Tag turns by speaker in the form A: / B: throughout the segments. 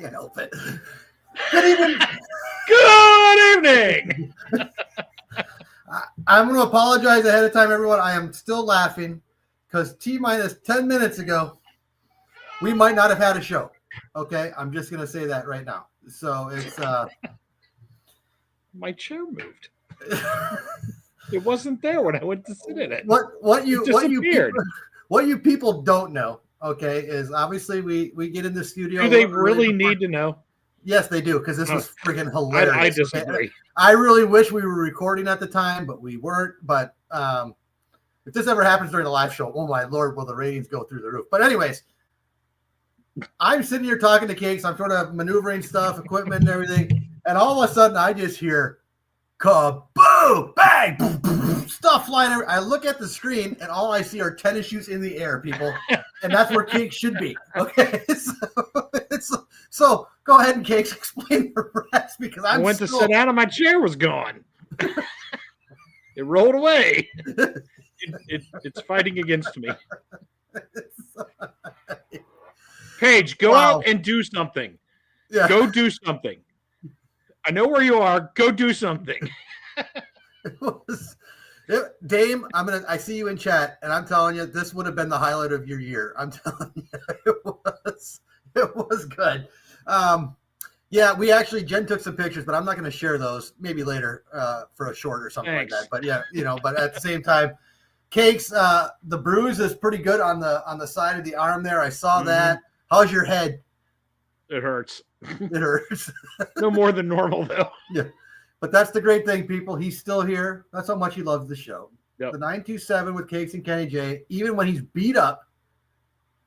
A: can't help it. Good evening.
B: Good evening.
A: I'm going to apologize ahead of time, everyone. I am still laughing because T-minus 10 minutes ago, we might not have had a show. Okay, I'm just going to say that right now. So it's
B: my chair moved. It wasn't there when I went to sit in it.
A: What you people don't know, okay, is obviously we get in the studio.
B: Do they really need to know?
A: Yes, they do, because this was freaking hilarious.
B: I disagree.
A: Okay? I really wish we were recording at the time, but we weren't. But if this ever happens during the live show, oh my Lord, will the ratings go through the roof? But anyways, I'm sitting here talking to Cakes. I'm sort of maneuvering stuff, equipment and everything. And all of a sudden, I just hear kaboom, bang, boom, boom, boom, stuff flying everywhere. I look at the screen, and all I see are tennis shoes in the air, people. And that's where Cakes should be. Okay? So go ahead and Cakes, explain the rest, because I
B: went to sit down and my chair was gone. It rolled away. It's fighting against me. Paige, go out and do something.
A: Yeah.
B: Go do something. I know where you are. Go do something.
A: Dame, I see you in chat, and I'm telling you, this would have been the highlight of your year. I'm telling you, it was good. Jen took some pictures, but I'm not going to share those. Maybe later for a short or something like that. But yeah, but at the same time, Cakes, the bruise is pretty good on the side of the arm there. I saw that. How's your head?
B: It hurts.
A: It hurts.
B: No more than normal, though.
A: Yeah. But that's the great thing, people. He's still here. That's how much he loves the show.
B: Yep.
A: The 927 with Cakes and Kenny J. Even when he's beat up,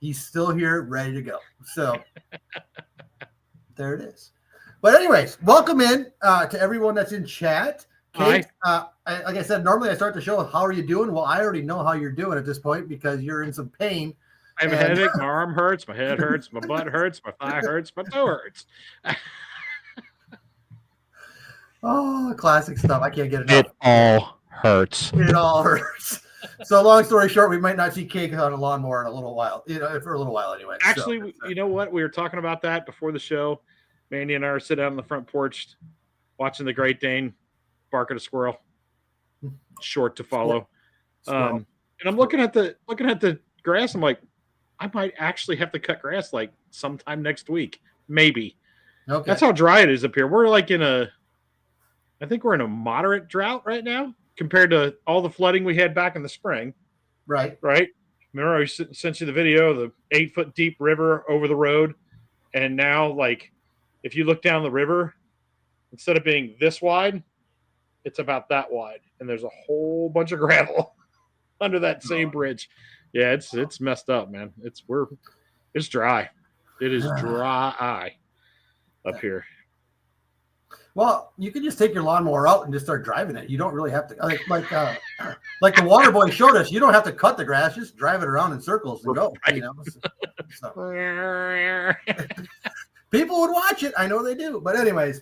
A: he's still here, ready to go. So there it is. But anyways, welcome in to everyone that's in chat. Cakes, like I said, normally I start the show, how are you doing? Well, I already know how you're doing at this point because you're in some pain.
B: I have a headache. My arm hurts. My head hurts. My butt hurts. My thigh hurts. My toe hurts.
A: Oh, classic stuff. I can't get enough.
B: It all hurts.
A: It all hurts. So long story short, we might not see Cake on a lawnmower in a little while, for a little while anyway.
B: Actually, you know what? We were talking about that before the show. Mandy and I are sitting out on the front porch watching the Great Dane bark at a squirrel. Short to follow. And I'm looking at the grass. I'm like, I might actually have to cut grass like sometime next week. Maybe.
A: Okay.
B: That's how dry it is up here. We're like I think we're in a moderate drought right now compared to all the flooding we had back in the spring.
A: Right.
B: Remember I sent you the video of the 8-foot deep river over the road. And now, like, if you look down the river, instead of being this wide, it's about that wide. And there's a whole bunch of gravel under that same bridge. Yeah, it's messed up, man. It's dry. It is dry up here.
A: Well, you can just take your lawnmower out and just start driving it. You don't really have to like the water boy showed us. You don't have to cut the grass; just drive it around in circles and go.
B: Right.
A: So. People would watch it. I know they do. But anyways.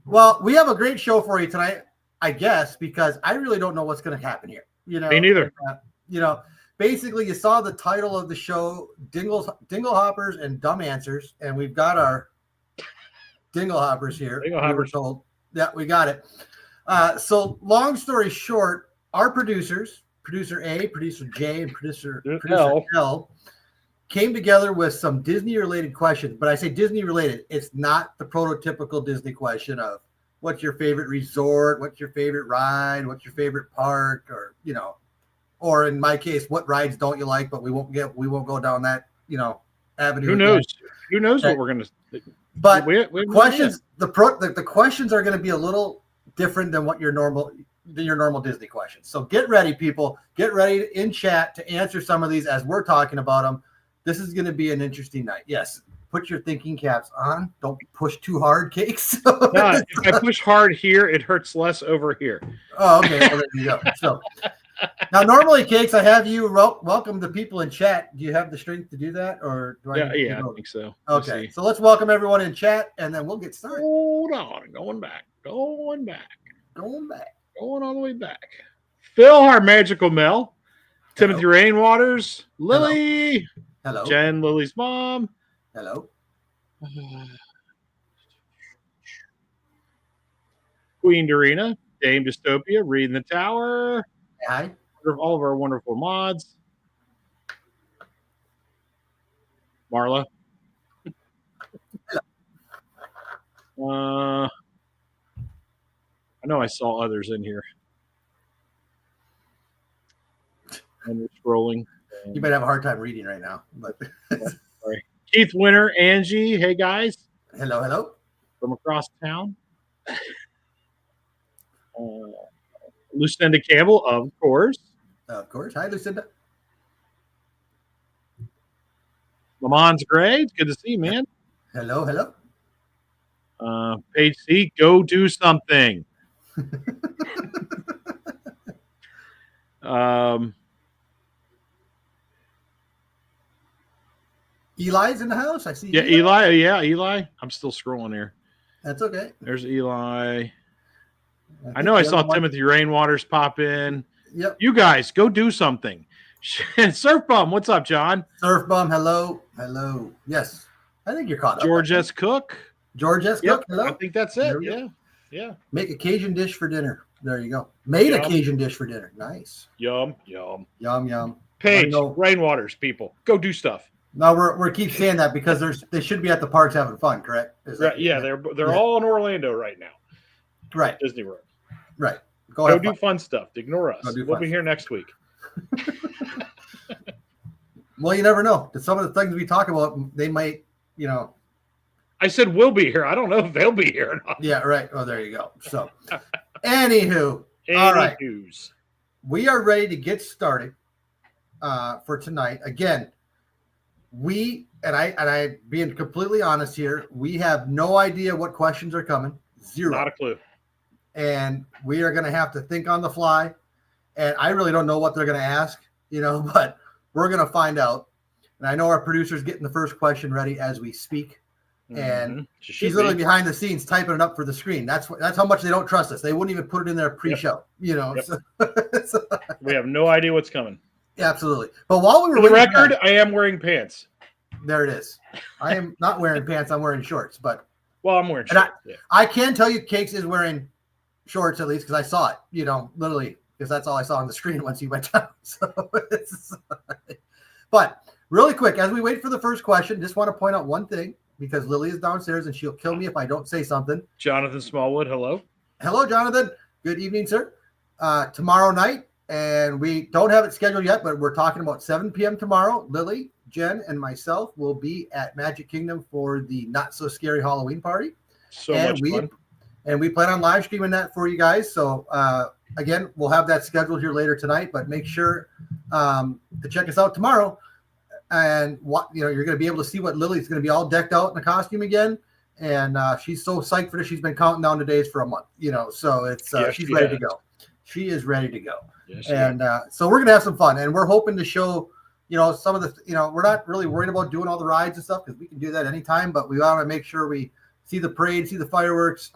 A: Well, we have a great show for you tonight, I guess, because I really don't know what's going to happen here.
B: Me neither.
A: Basically, you saw the title of the show, Dinglehoppers and Dumb Answers, and we've got our Dinglehoppers here. We were told. Yeah, we got it. So long story short, our producers, producer A, producer J, and producer L, came together with some Disney-related questions. But I say Disney-related. It's not the prototypical Disney question of what's your favorite resort, what's your favorite ride, what's your favorite park, or in my case, what rides don't you like? But we won't go down that avenue.
B: Who knows? Who knows what we're gonna?
A: But questions. The questions are going to be a little different than your normal Disney questions. So get ready, people. Get ready in chat to answer some of these as we're talking about them. This is going to be an interesting night. Yes. Put your thinking caps on. Don't push too hard, Cakes.
B: No, if I push hard here, it hurts less over here.
A: Oh, okay. Well, there you go. So now, normally, Cakes, I have you welcome the people in chat. Do you have the strength to do that, or do I?
B: Yeah, I think so.
A: Okay, so let's welcome everyone in chat, and then we'll get started.
B: Hold on, going back,
A: going
B: all the way back. Phil, our magical Mel,
A: Hello.
B: Timothy Rainwaters, Lily,
A: Hello,
B: Jen, Lily's mom.
A: Hello.
B: Queen Dorina, Dame Dystopia, Reed in the Tower.
A: Hi.
B: All of our wonderful mods. Marla. I know I saw others in here. And we're scrolling.
A: You might have a hard time reading right now, but
B: sorry. Keith Winter, Angie, hey guys.
A: Hello, hello.
B: From across town. Lucinda Campbell, of course.
A: Of course. Hi, Lucinda.
B: Lamont's Gray, good to see you, man.
A: Hello, hello.
B: Page C, go do something.
A: Eli's in the house. I see.
B: Yeah, Eli. Yeah, Eli. I'm still scrolling here.
A: That's okay.
B: There's Eli. I know I saw Timothy Rainwaters pop in.
A: Yep.
B: You guys, go do something. Surf Bum, what's up, John?
A: Surf Bum, hello. Hello. Yes. I think you're caught up.
B: George S. Cook.
A: George S. Cook, hello.
B: I think that's it. Yeah. Yeah.
A: Make a Cajun dish for dinner. There you go. Made a Cajun dish for dinner. Nice.
B: Yum, yum.
A: Yum, yum.
B: Paige, Rainwaters, people. Go do stuff.
A: No, we're keep saying that because they should be at the parks having fun, correct?
B: Right, yeah, they're all in Orlando right now.
A: Right.
B: Disney World.
A: Right.
B: Go do fun stuff. Ignore us. We'll be here next week.
A: Well, you never know. Some of the things we talk about, they might,
B: I said we'll be here. I don't know if they'll be here or not.
A: Yeah, right. Oh, there you go. So, anywho, all right. We are ready to get started for tonight. Again, I being completely honest here, we have no idea what questions are coming. Zero.
B: Not a clue.
A: And we are going to have to think on the fly. And I really don't know what they're going to ask, but we're going to find out. And I know our producer's getting the first question ready as we speak. And she's literally behind the scenes typing it up for the screen. That's how much they don't trust us. They wouldn't even put it in their pre-show,
B: Yep.
A: So,
B: we have no idea what's coming.
A: Absolutely. But while we were
B: for the record, I am wearing pants.
A: There it is. I am not wearing pants. I'm wearing shorts. But
B: I'm wearing shorts.
A: I can tell you, Cakes is wearing shorts at least because I saw it. Literally because that's all I saw on the screen once you went down. So, but really quick, as we wait for the first question, just want to point out one thing. Because Lily is downstairs and she'll kill me if I don't say something.
B: Jonathan Smallwood, hello.
A: Hello, Jonathan. Good evening, sir. Tomorrow night, and we don't have it scheduled yet, but we're talking about 7 p.m. tomorrow. Lily, Jen, and myself will be at Magic Kingdom for the Not So Scary Halloween party.
B: So much fun.
A: And we plan on live streaming that for you guys. So, again, we'll have that scheduled here later tonight, but make sure to check us out tomorrow. And you're going to be able to see what Lily's going to be all decked out in a costume again, and she's so psyched for this. She's been counting down the days for a month, So it's she's ready to go. She is ready to go, and so we're going to have some fun, and we're hoping to show, some of the, we're not really worried about doing all the rides and stuff because we can do that anytime, but we want to make sure we see the parade, see the fireworks,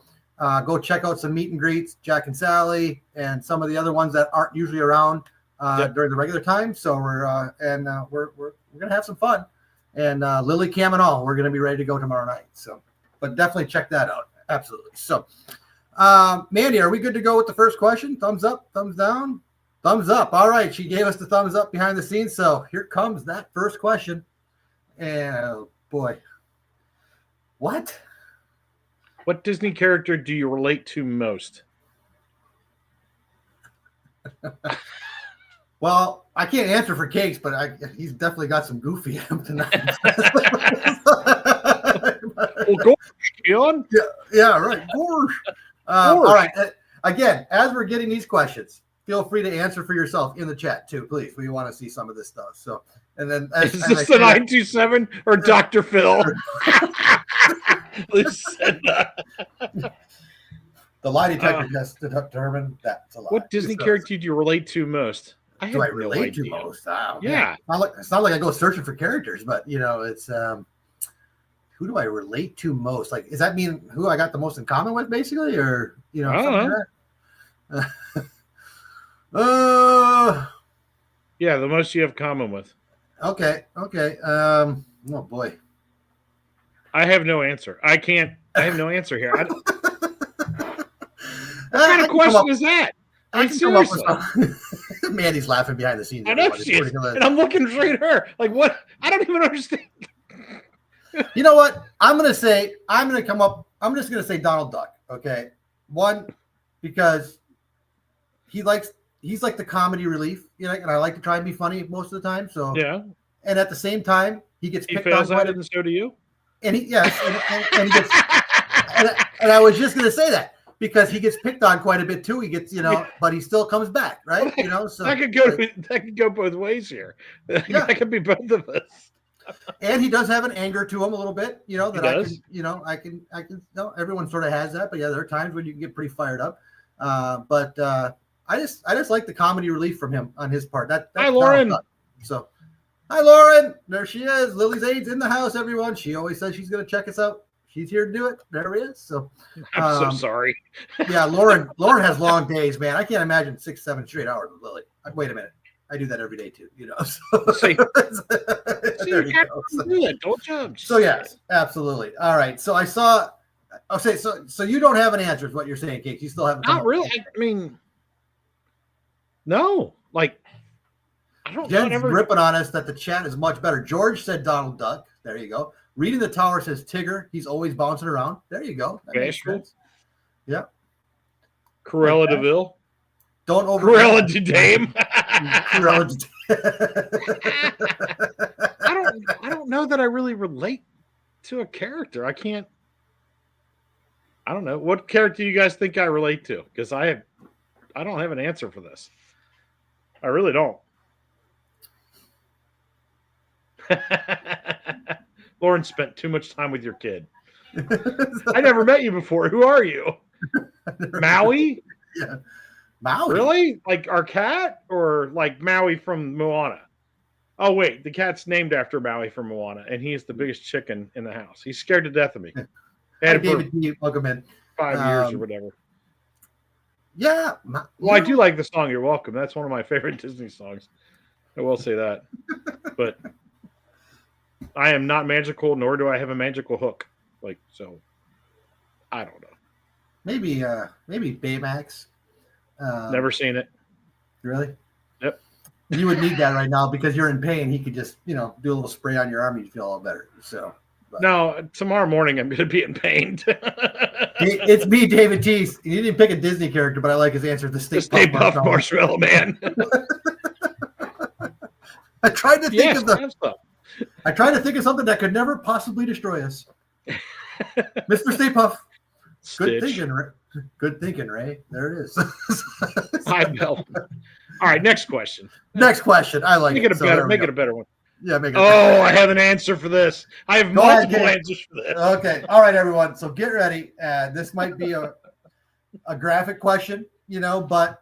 A: go check out some meet and greets, Jack and Sally, and some of the other ones that aren't usually around during the regular time. So we're going to have some fun, and Lily Cam and all, we're going to be ready to go tomorrow night. So, but definitely check that out. Absolutely. So, Mandy, are we good to go with the first question? Thumbs up, thumbs down, thumbs up. All right. She gave us the thumbs up behind the scenes. So here comes that first question. And oh boy, what
B: Disney character do you relate to most?
A: Well, I can't answer for Cakes, but he's definitely got some goofy in him tonight.
B: Well, gosh, John.
A: Yeah, right. Gosh. All right. Again, as we're getting these questions, feel free to answer for yourself in the chat too, please. We want to see some of this stuff. So, and then
B: is this the 927 or Dr. Phil?
A: The lie detector test determined that's a lie.
B: What Disney character do you relate to most?
A: I relate to most? Oh,
B: yeah.
A: It's not like I go searching for characters, but it's who do I relate to most? Like, does that mean who I got the most in common with, basically, or
B: I don't
A: know. Like
B: yeah, the most you have in common with.
A: Okay. Oh boy.
B: I have no answer. I have no answer here. What
A: I
B: kind of
A: can come
B: question
A: up-
B: is that? I
A: I
B: mean,
A: can come up with
B: seriously.
A: some. Mandy's laughing behind the scenes.
B: I know
A: everyone. It's
B: she is.
A: pretty good.
B: And I'm looking straight at her. Like, what? I don't even understand.
A: You know what? I'm just going to say Donald Duck. Okay. One, because he's like the comedy relief, you know, and I like to try and be funny most of the time. So,
B: Yeah.
A: and at the same time, he gets
B: He
A: picked
B: fails
A: on
B: at it, and so do you.
A: And he, yes. And he gets, and I was just going to say that. Because he gets picked on quite a bit too. He gets, but he still comes back, right? So
B: that could go both ways here.
A: Yeah.
B: That could be both of us.
A: And he does have an anger to him a little bit, that
B: I can,
A: I can. No, everyone sort of has that, but yeah, there are times when you can get pretty fired up. But I just like the comedy relief from him on his part. That's
B: Hi, Lauren.
A: So, hi, Lauren. There she is. Lily's Aid's in the house. Everyone. She always says she's going to check us out. She's here to do it. There he is. So
B: I'm so sorry.
A: Yeah, Lauren has long days, man. I can't imagine 6-7 straight hours with Lily. Wait a minute. I do that every day too, So,
B: don't judge.
A: So yes, absolutely. All right. So I saw. Okay, so you don't have an answer, is what you're saying, Kate. You still haven't.
B: Not really. I mean, no. Like, I don't.
A: Jen's ripping on us that the chat is much better. George said Donald Duck. There you go. Reading the Tower says Tigger. He's always bouncing around. There you go. That makes sense. Yep.
B: Cruella de Vil.
A: Don't over.
B: Cruella de Dame.
A: Cruella
B: I don't know that I really relate to a character. I don't know. What character do you guys think I relate to? Because I don't have an answer for this. I really don't. Lauren spent too much time with your kid. I never met you before. Who are you? Maui?
A: Yeah. Maui?
B: Really? Like our cat? Or like Maui from Moana? Oh, wait. The cat's named after Maui from Moana, and he's the biggest chicken in the house. He's scared to death of me.
A: Hey, David, welcome in.
B: 5 years or whatever.
A: Yeah.
B: Well, I do like the song You're Welcome. That's one of my favorite Disney songs. I will say that. But I am not magical, nor do I have a magical hook. So I don't know.
A: Maybe Baymax.
B: Never seen it.
A: Really?
B: Yep.
A: You would need that right now because you're in pain. He could just, do a little spray on your arm. You'd feel all better. So. But.
B: No, tomorrow morning I'm going to be in pain.
A: It's me, David Teese. He didn't pick a Disney character, but I like his answer. The Stay
B: Puft Marshmallow Man.
A: I tried to think I tried to think of something that could never possibly destroy us. Mr. Stay Puft. Good thinking, Ray. There it is.
B: I know. All right, next question.
A: Next question. I like
B: it. Make it a better one.
A: Yeah, make it.
B: I have an answer for this. I have multiple answers for this.
A: Okay. All right, everyone. So get ready. This might be a graphic question, but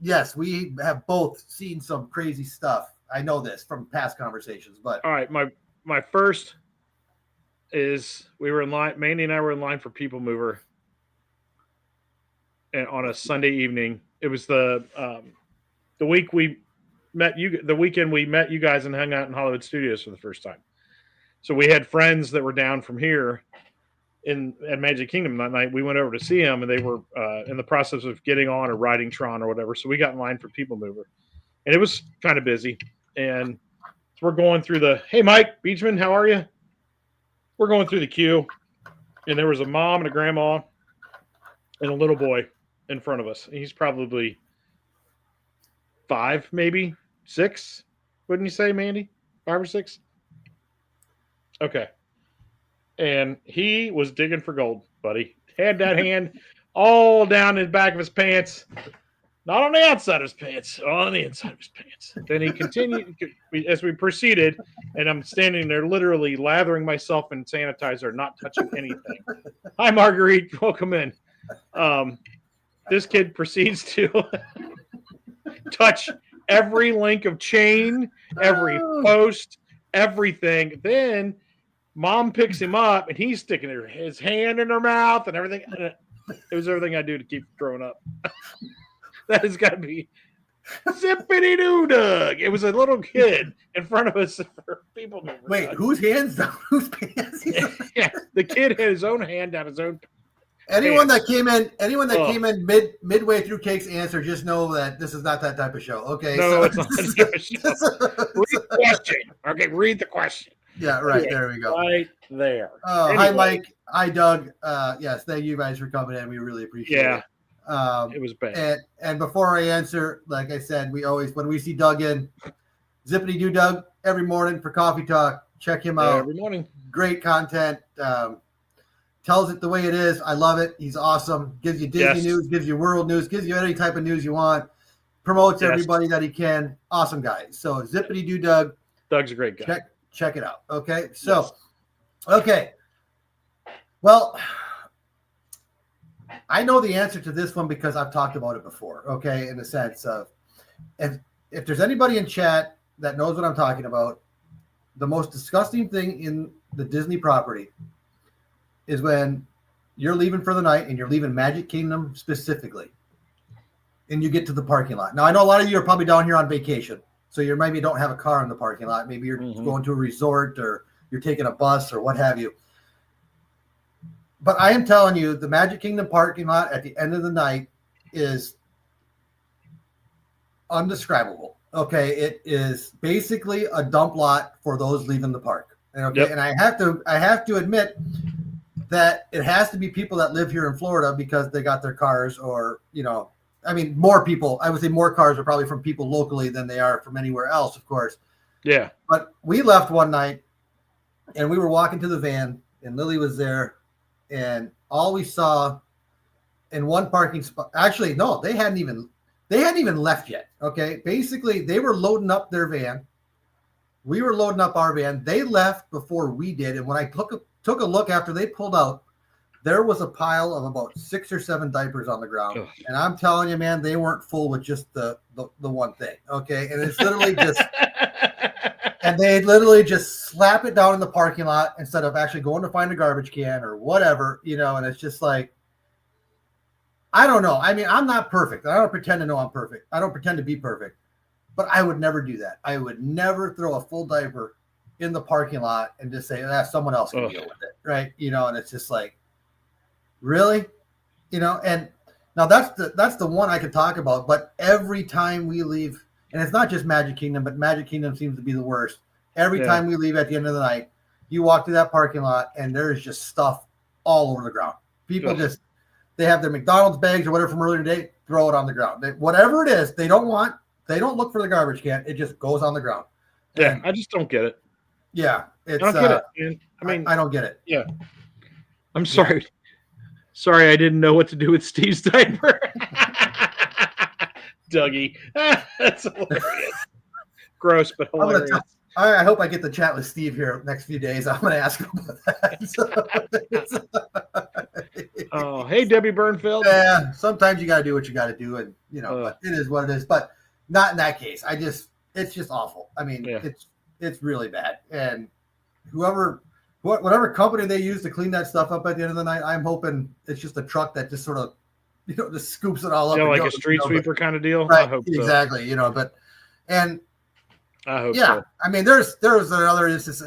A: yes, we have both seen some crazy stuff. I know this from past conversations, but
B: all right, my first is we were in line. Mandy and I were in line for People Mover, and on a Sunday evening, it was the week we met you. The weekend we met you guys and hung out in Hollywood Studios for the first time. So we had friends that were down from here at Magic Kingdom that night. We went over to see them, and they were in the process of getting on or riding Tron or whatever. So we got in line for People Mover, and it was kind of busy. And so we're going through hey, Mike Beachman, how are you? We're going through the queue, and there was a mom and a grandma and a little boy in front of us. He's probably 5, maybe 6. Wouldn't you say, Mandy? 5 or 6? Okay. And he was digging for gold, buddy. Had that hand all down in the back of his pants. Not on the outside of his pants, on the inside of his pants. Then he continued as we proceeded, and I'm standing there literally lathering myself in sanitizer, not touching anything. Hi, Marguerite. Welcome in. This kid proceeds to touch every link of chain, every post, everything. Then Mom picks him up, and he's sticking his hand in her mouth and everything. It was everything I do to keep throwing up. That has got to be zippity doo dug. It was a little kid in front of us for People Mover.
A: Wait, whose hands down whose pants?
B: Yeah, the kid had his own hand down his own.
A: Anyone that came in midway through Cake's answer, just know that this is not that type of show. Okay.
B: No, it's not that type of show. Read the question. Okay, read the question.
A: Yeah, right. There we go.
B: Right there.
A: Oh, anyway. Hi, Mike. Hi, Doug. Yes, thank you guys for coming in. We really appreciate it.
B: It was bad.
A: And before I answer, like I said, we always, when we see Doug in, zippity doo Doug every morning for Coffee Talk. Check him out.
B: Every morning.
A: Great content. Tells it the way it is. I love it. He's awesome. Gives you Disney news, gives you world news, gives you any type of news you want. Promotes everybody that he can. Awesome guy. So zippity doo Doug.
B: Doug's a great guy.
A: Check it out. Okay. So, okay. Well, I know the answer to this one because I've talked about it before. Okay. In the sense of, if there's anybody in chat that knows what I'm talking about, the most disgusting thing in the Disney property is when you're leaving for the night and you're leaving Magic Kingdom specifically, and you get to the parking lot. Now, I know a lot of you are probably down here on vacation, so you maybe don't have a car in the parking lot. Maybe you're going to a resort or you're taking a bus or what have you. But I am telling you, the Magic Kingdom parking lot at the end of the night is undescribable. Okay, it is basically a dump lot for those leaving the park. Okay, and I have to admit that it has to be people that live here in Florida because they got their cars, or I mean, more people. I would say more cars are probably from people locally than they are from anywhere else, of course.
B: Yeah.
A: But we left one night, and we were walking to the van, and Lily was there, and all we saw in one parking spot. Actually, no, they hadn't even left yet. Okay, basically, they were loading up their van. We were loading up our van. They left before we did, and when I took a look after they pulled out, there was a pile of about 6 or 7 diapers on the ground. Ugh. And I'm telling you, man, they weren't full with just the one thing. Okay. And it's literally just, and they literally just slap it down in the parking lot instead of actually going to find a garbage can or whatever, and it's just like, I don't know. I mean, I'm not perfect. I don't pretend to know I'm perfect. I don't pretend to be perfect, but I would never do that. I would never throw a full diaper in the parking lot and just say, someone else can deal with it. Right. And it's just like, really, and now that's the one I could talk about, but every time we leave, and it's not just Magic Kingdom, but Magic Kingdom seems to be the worst. Every time we leave at the end of the night, you walk through that parking lot and there's just stuff all over the ground. People they have their McDonald's bags or whatever from earlier today, throw it on the ground. Whatever it is, they don't look for the garbage can. It just goes on the ground.
B: Yeah. And I just don't get it.
A: Yeah. I
B: don't get it. Man. I mean,
A: I don't get it.
B: Yeah. I'm sorry. Yeah. Sorry, I didn't know what to do with Steve's diaper. Dougie. That's hilarious. Gross, but hilarious.
A: I hope I get to chat with Steve here next few days. I'm going to ask him about that.
B: Oh, hey, Debbie Burnfield.
A: Yeah, sometimes you got to do what you got to do, and but it is what it is. But not in that case. It's just awful. I mean, it's really bad. And whatever company they use to clean that stuff up at the end of the night, I'm hoping it's just a truck that just sort of, just scoops it all up.
B: Like a street sweeper kind of deal.
A: Right,
B: I hope
A: exactly.
B: So.
A: But
B: I hope so.
A: I mean, there was another instance.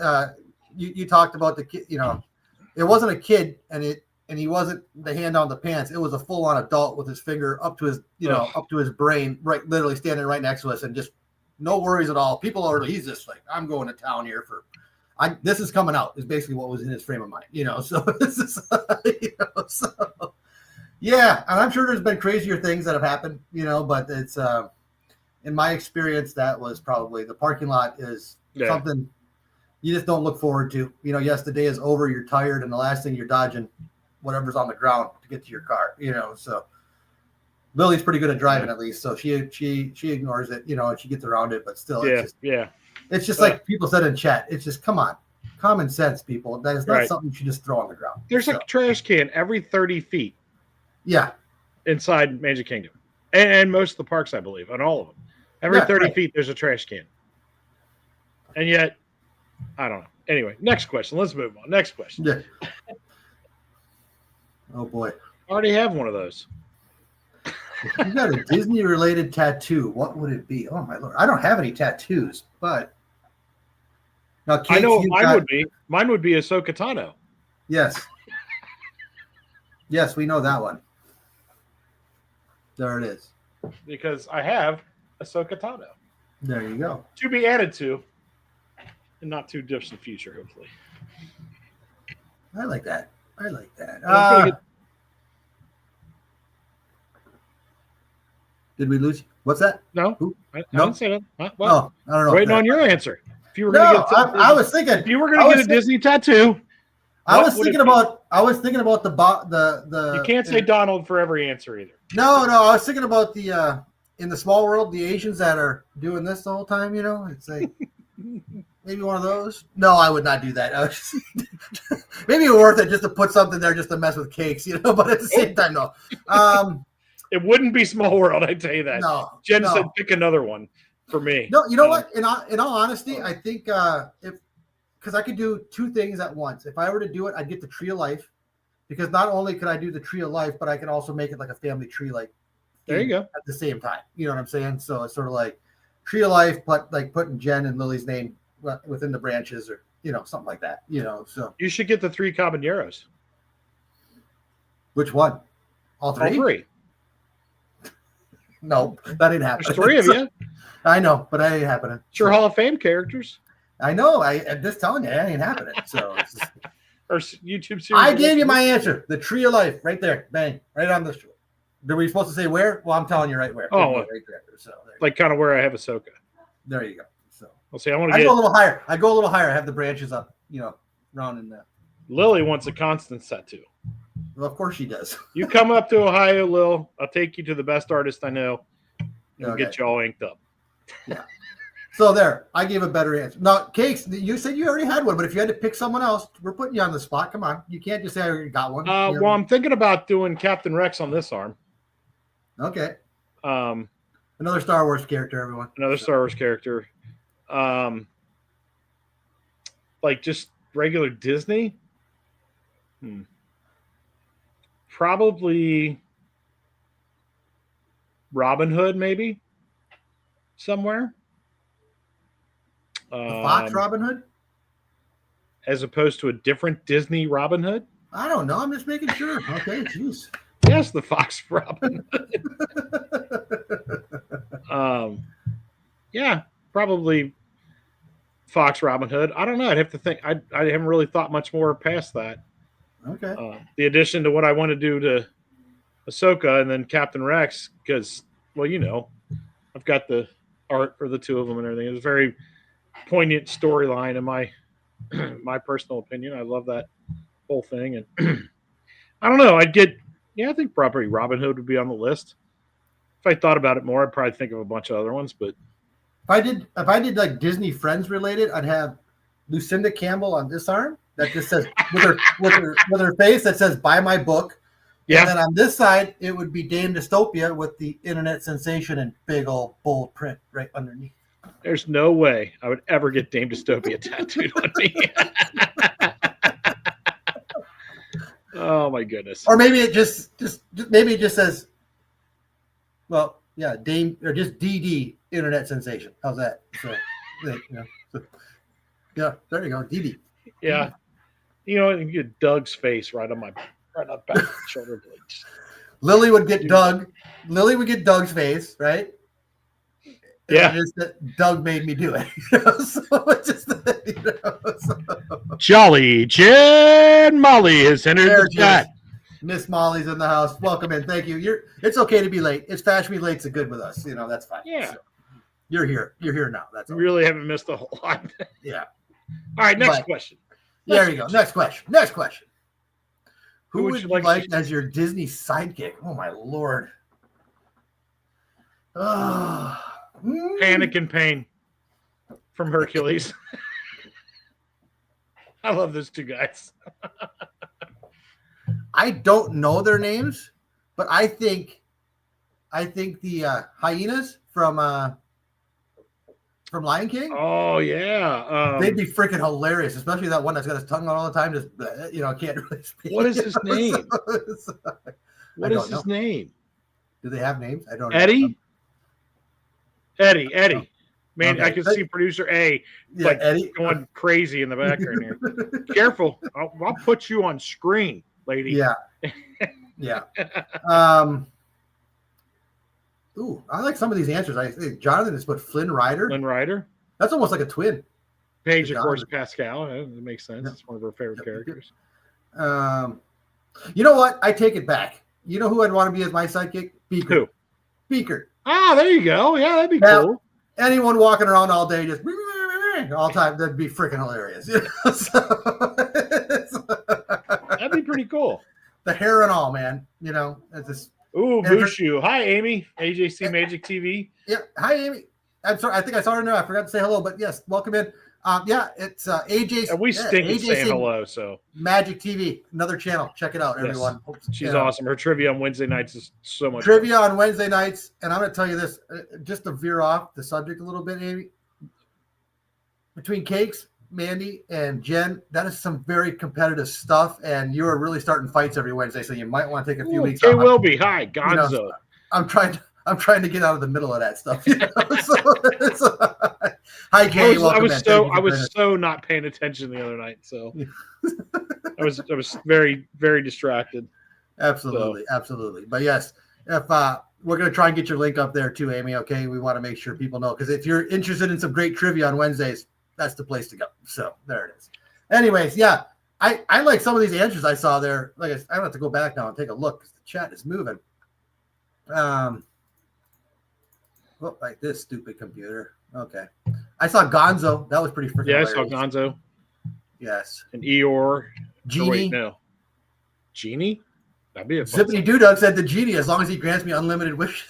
A: You talked about the kid. It wasn't a kid, and he wasn't the hand on the pants. It was a full on adult with his finger up to his up to his brain, right, literally standing right next to us, and just no worries at all. He's just like, I'm going to town here for. This is coming out is basically what was in his frame of mind, So this is, yeah, and I'm sure there's been crazier things that have happened, but it's in my experience that was probably the parking lot is something you just don't look forward to. Yes, the day is over, you're tired, and the last thing you're dodging whatever's on the ground to get to your car, So Lily's pretty good at driving at least, so she ignores it, and she gets around it, but still, It's just like people said in chat. It's just, come on, common sense, people. That is not something you should just throw on the ground.
B: There's a trash can every 30 feet.
A: Yeah.
B: Inside Magic Kingdom. And most of the parks, I believe, and all of them. Every 30 feet, there's a trash can. And yet, I don't know. Anyway, next question. Let's move on. Next question.
A: Yeah. Oh, boy.
B: I already have one of those.
A: If you got a Disney-related tattoo, what would it be? Oh, my Lord. I don't have any tattoos, but Now,
B: I
A: Cakes,
B: know what
A: you've
B: mine
A: got-
B: would be. Mine would be Ahsoka Tano.
A: Yes. Yes, we know that one. There it is.
B: Because I have Ahsoka Tano.
A: There you go.
B: To be added to in not too distant future, hopefully.
A: I like that. I like that.
B: I'm gonna get-
A: Did we lose you? What's that?
B: No,
A: Who?
B: I
A: No?
B: didn't say that. What?
A: Oh, I don't know.
B: Waiting on your answer. If you were
A: No,
B: going to get,
A: I was thinking.
B: if you were
A: I
B: going to
A: was
B: get a Disney tattoo,
A: I
B: what
A: was
B: would it
A: thinking
B: be?
A: about. I was thinking about the.
B: You can't say Donald for every answer either.
A: No, I was thinking about the in the small world, the Asians that are doing this the whole time. You know, it's like maybe one of those. No, I would not do that. I was maybe worth it just to put something there just to mess with Cakes. You know, but at the same time, no.
B: It wouldn't be Small World, I tell you that.
A: No,
B: Jen
A: no.
B: said pick another one for me.
A: No, you know what? In all honesty, I think if because I could do two things at once. If I were to do it, I'd get the Tree of Life, because not only could I do the Tree of Life, but I could also make it like a family tree, like
B: There you go.
A: at the same time. You know what I'm saying? So it's sort of like Tree of Life, but like putting Jen and Lily's name within the branches, or something like that. So
B: You should get the 3 Caballeros.
A: which one? All three?
B: All 3.
A: No, that ain't happening.
B: There's 3 of you.
A: I know, but that ain't happening.
B: It's your Hall of Fame characters.
A: I know. I'm just telling you, that ain't happening. So it's just,
B: Or YouTube series.
A: I gave you my answer. The Tree of Life, right there, bang, right on the. Were we supposed to say where? Well, I'm telling you right where.
B: Oh,
A: right there. So
B: like kind of where I have Ahsoka.
A: there you go. So
B: I'll say I want to
A: I
B: get
A: go a little higher. I have the branches up, round in there.
B: Lily wants a constant tattoo.
A: Well, of course she does.
B: You come up to Ohio, Lil. I'll take you to the best artist I know. And
A: Okay.
B: get you all inked up.
A: So there, I gave a better answer. Now, Cakes, you said you already had one, but if you had to pick someone else, we're putting you on the spot. Come on, you can't just say I already got one.
B: Well, I'm thinking about doing Captain Rex on this arm.
A: Okay,
B: Um,
A: another Star Wars character, everyone.
B: another Star Wars character. Like just regular Disney. Probably Robin Hood, maybe somewhere.
A: The Fox Robin Hood.
B: As opposed to a different Disney Robin Hood.
A: I don't know. I'm just making sure. Okay, jeez.
B: Yes, the Fox Robin Hood. Yeah, probably Fox Robin Hood. I don't know. I'd have to think. I haven't really thought much more past that.
A: Okay.
B: The addition to what I want to do to Ahsoka and then Captain Rex, because, well, I've got the art for the two of them and everything. It's a very poignant storyline in my my personal opinion. I love that whole thing, and I don't know. I think probably Robin Hood would be on the list. If I thought about it more, I'd probably think of a bunch of other ones. But
A: If I did like Disney Friends related, I'd have Lucinda Campbell on this arm that just says with her face that says "Buy my book."
B: yeah,
A: And then on this side, it would be Dame Dystopia with the internet sensation in big old bold print right underneath.
B: there's no way I would ever get Dame Dystopia tattooed on me. Oh my goodness!
A: Or maybe it just maybe it just says, well, yeah, Dame, or just DD internet sensation. How's that? So, yeah, there you go, DD.
B: Yeah, you get Doug's face right on the back of the shoulder blades.
A: Lily would get Doug. Lily would get Doug's face, right?
B: Yeah.
A: Just that Doug made me do it. So it's just
B: Jolly Jen Molly has entered
A: There
B: the
A: she
B: chat.
A: is. Miss Molly's in the house. Welcome in. Thank you. It's okay to be late. It's Fashion Be Late's good with us. That's fine.
B: Yeah.
A: So, you're here. You're here now. That's
B: You
A: all.
B: really haven't missed a whole lot.
A: Yeah.
B: All right, next
A: But-
B: question.
A: There you go. Next question. Who
B: would
A: would
B: you
A: you
B: like
A: like
B: to-
A: as your Disney sidekick? Oh my lord.
B: Panic and Pain from Hercules. I love those two guys.
A: I don't know their names, but I think the hyenas from Lion King.
B: Oh yeah.
A: They'd be freaking hilarious, especially that one that's got his tongue out all the time. Just can't really speak.
B: What is his name? What
A: don't
B: is his name?
A: Do they have names? I don't know.
B: Eddie. Man,
A: Okay.
B: I can see producer A
A: Eddie
B: going crazy in the background here. Careful. I'll put you on screen, lady.
A: Yeah. Yeah. Ooh, I like some of these answers. I think Jonathan has put Flynn Rider.
B: Flynn Rider.
A: That's almost like a twin.
B: Paige, of course, Pascal. It makes sense.
A: Yep.
B: It's one of her favorite characters.
A: You know what? I take it back. You know who I'd want to be as my sidekick? Beaker.
B: Who?
A: Beaker.
B: Ah, there you go. Yeah, that'd be cool.
A: Anyone walking around all day just all the time, that'd be freaking hilarious.
B: That'd be pretty cool.
A: The hair and all, man. You know, it's just.
B: Ooh, Bushu. Hi, Amy. AJC Magic TV.
A: Yeah. Hi, Amy. I'm sorry. I think I saw her now. I forgot to say hello, but yes, welcome in. Yeah, it's AJ.
B: And we stink at saying hello. So
A: Magic TV, another channel. Check it out, everyone.
B: She's awesome. Her trivia on Wednesday nights is so much
A: trivia on Wednesday nights. And I'm going to tell you this, just to veer off the subject a little bit, Amy. Between Cakes, Mandy, and Jen, that is some very competitive stuff. And you are really starting fights every Wednesday, so you might want to take a few weeks.
B: It will be. Hi, Gonzo.
A: You know, I'm trying to get out of the middle of that stuff. You know? Hi, Jay.
B: I was so not paying attention the other night, so I was very, very distracted.
A: Absolutely. But yes, if we're going to try and get your link up there too, Amy. Okay, we want to make sure people know, because if you're interested in some great trivia on Wednesdays, that's the place to go. So there it is. Anyways, yeah, I like some of these answers I saw there. Like I don't have to go back now and take a look because the chat is moving. Like this stupid computer. Okay. I saw Gonzo. That was pretty freaking hilarious.
B: I saw Gonzo.
A: Yes.
B: And Eeyore.
A: Genie.
B: Oh, wait, no. Genie? That'd be a
A: Zippity Doodug said the genie, as long as he grants me unlimited wishes.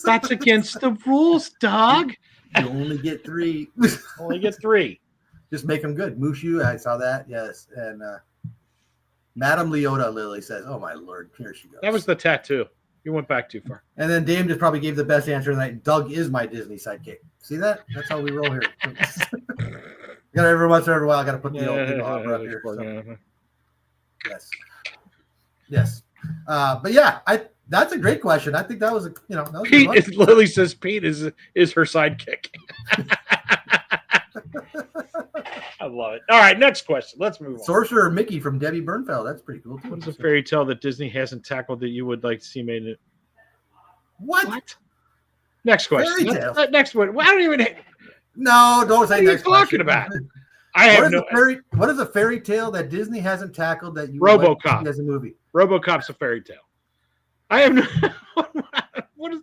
B: That's against the rules, dog.
A: You only get 3.
B: Only get 3.
A: Just make them good. Mushu, I saw that. Yes. And Madame Leota Lily says, oh my Lord, here she goes.
B: That was the tattoo. You went back too far.
A: And then Dame just probably gave the best answer tonight. Doug is my Disney sidekick. See that? That's how we roll here. Every once in a while, I got to put the old people up here. So. Yes. But yeah, that's a great question. I think that was that was
B: Pete. Lily says Pete is her sidekick. I love it. All right, next question. Let's move on.
A: Sorcerer Mickey from Debbie Bernfeld. That's pretty cool too.
B: What's a fairy tale that Disney hasn't tackled that you would like to see made it?
A: What?
B: Next question. Next one. I don't even.
A: No, don't say next question.
B: What are you talking about? I have no.
A: What is a fairy tale that Disney hasn't tackled that you
B: RoboCop
A: would like to see as a movie?
B: RoboCop's a fairy tale. I have no. What is?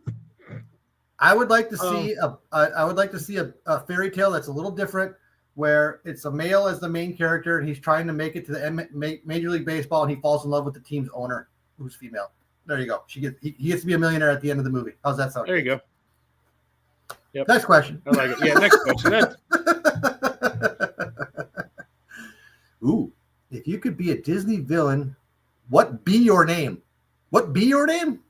A: I would like to see a fairy tale that's a little different, where it's a male as the main character and he's trying to make it to the Major League Baseball, and he falls in love with the team's owner, who's female. There you go. He gets to be a millionaire at the end of the movie. How's that sound?
B: There you go. Yep.
A: Next question.
B: I like it. Yeah, next question.
A: Ooh, if you could be a Disney villain, what be your name? What be your name?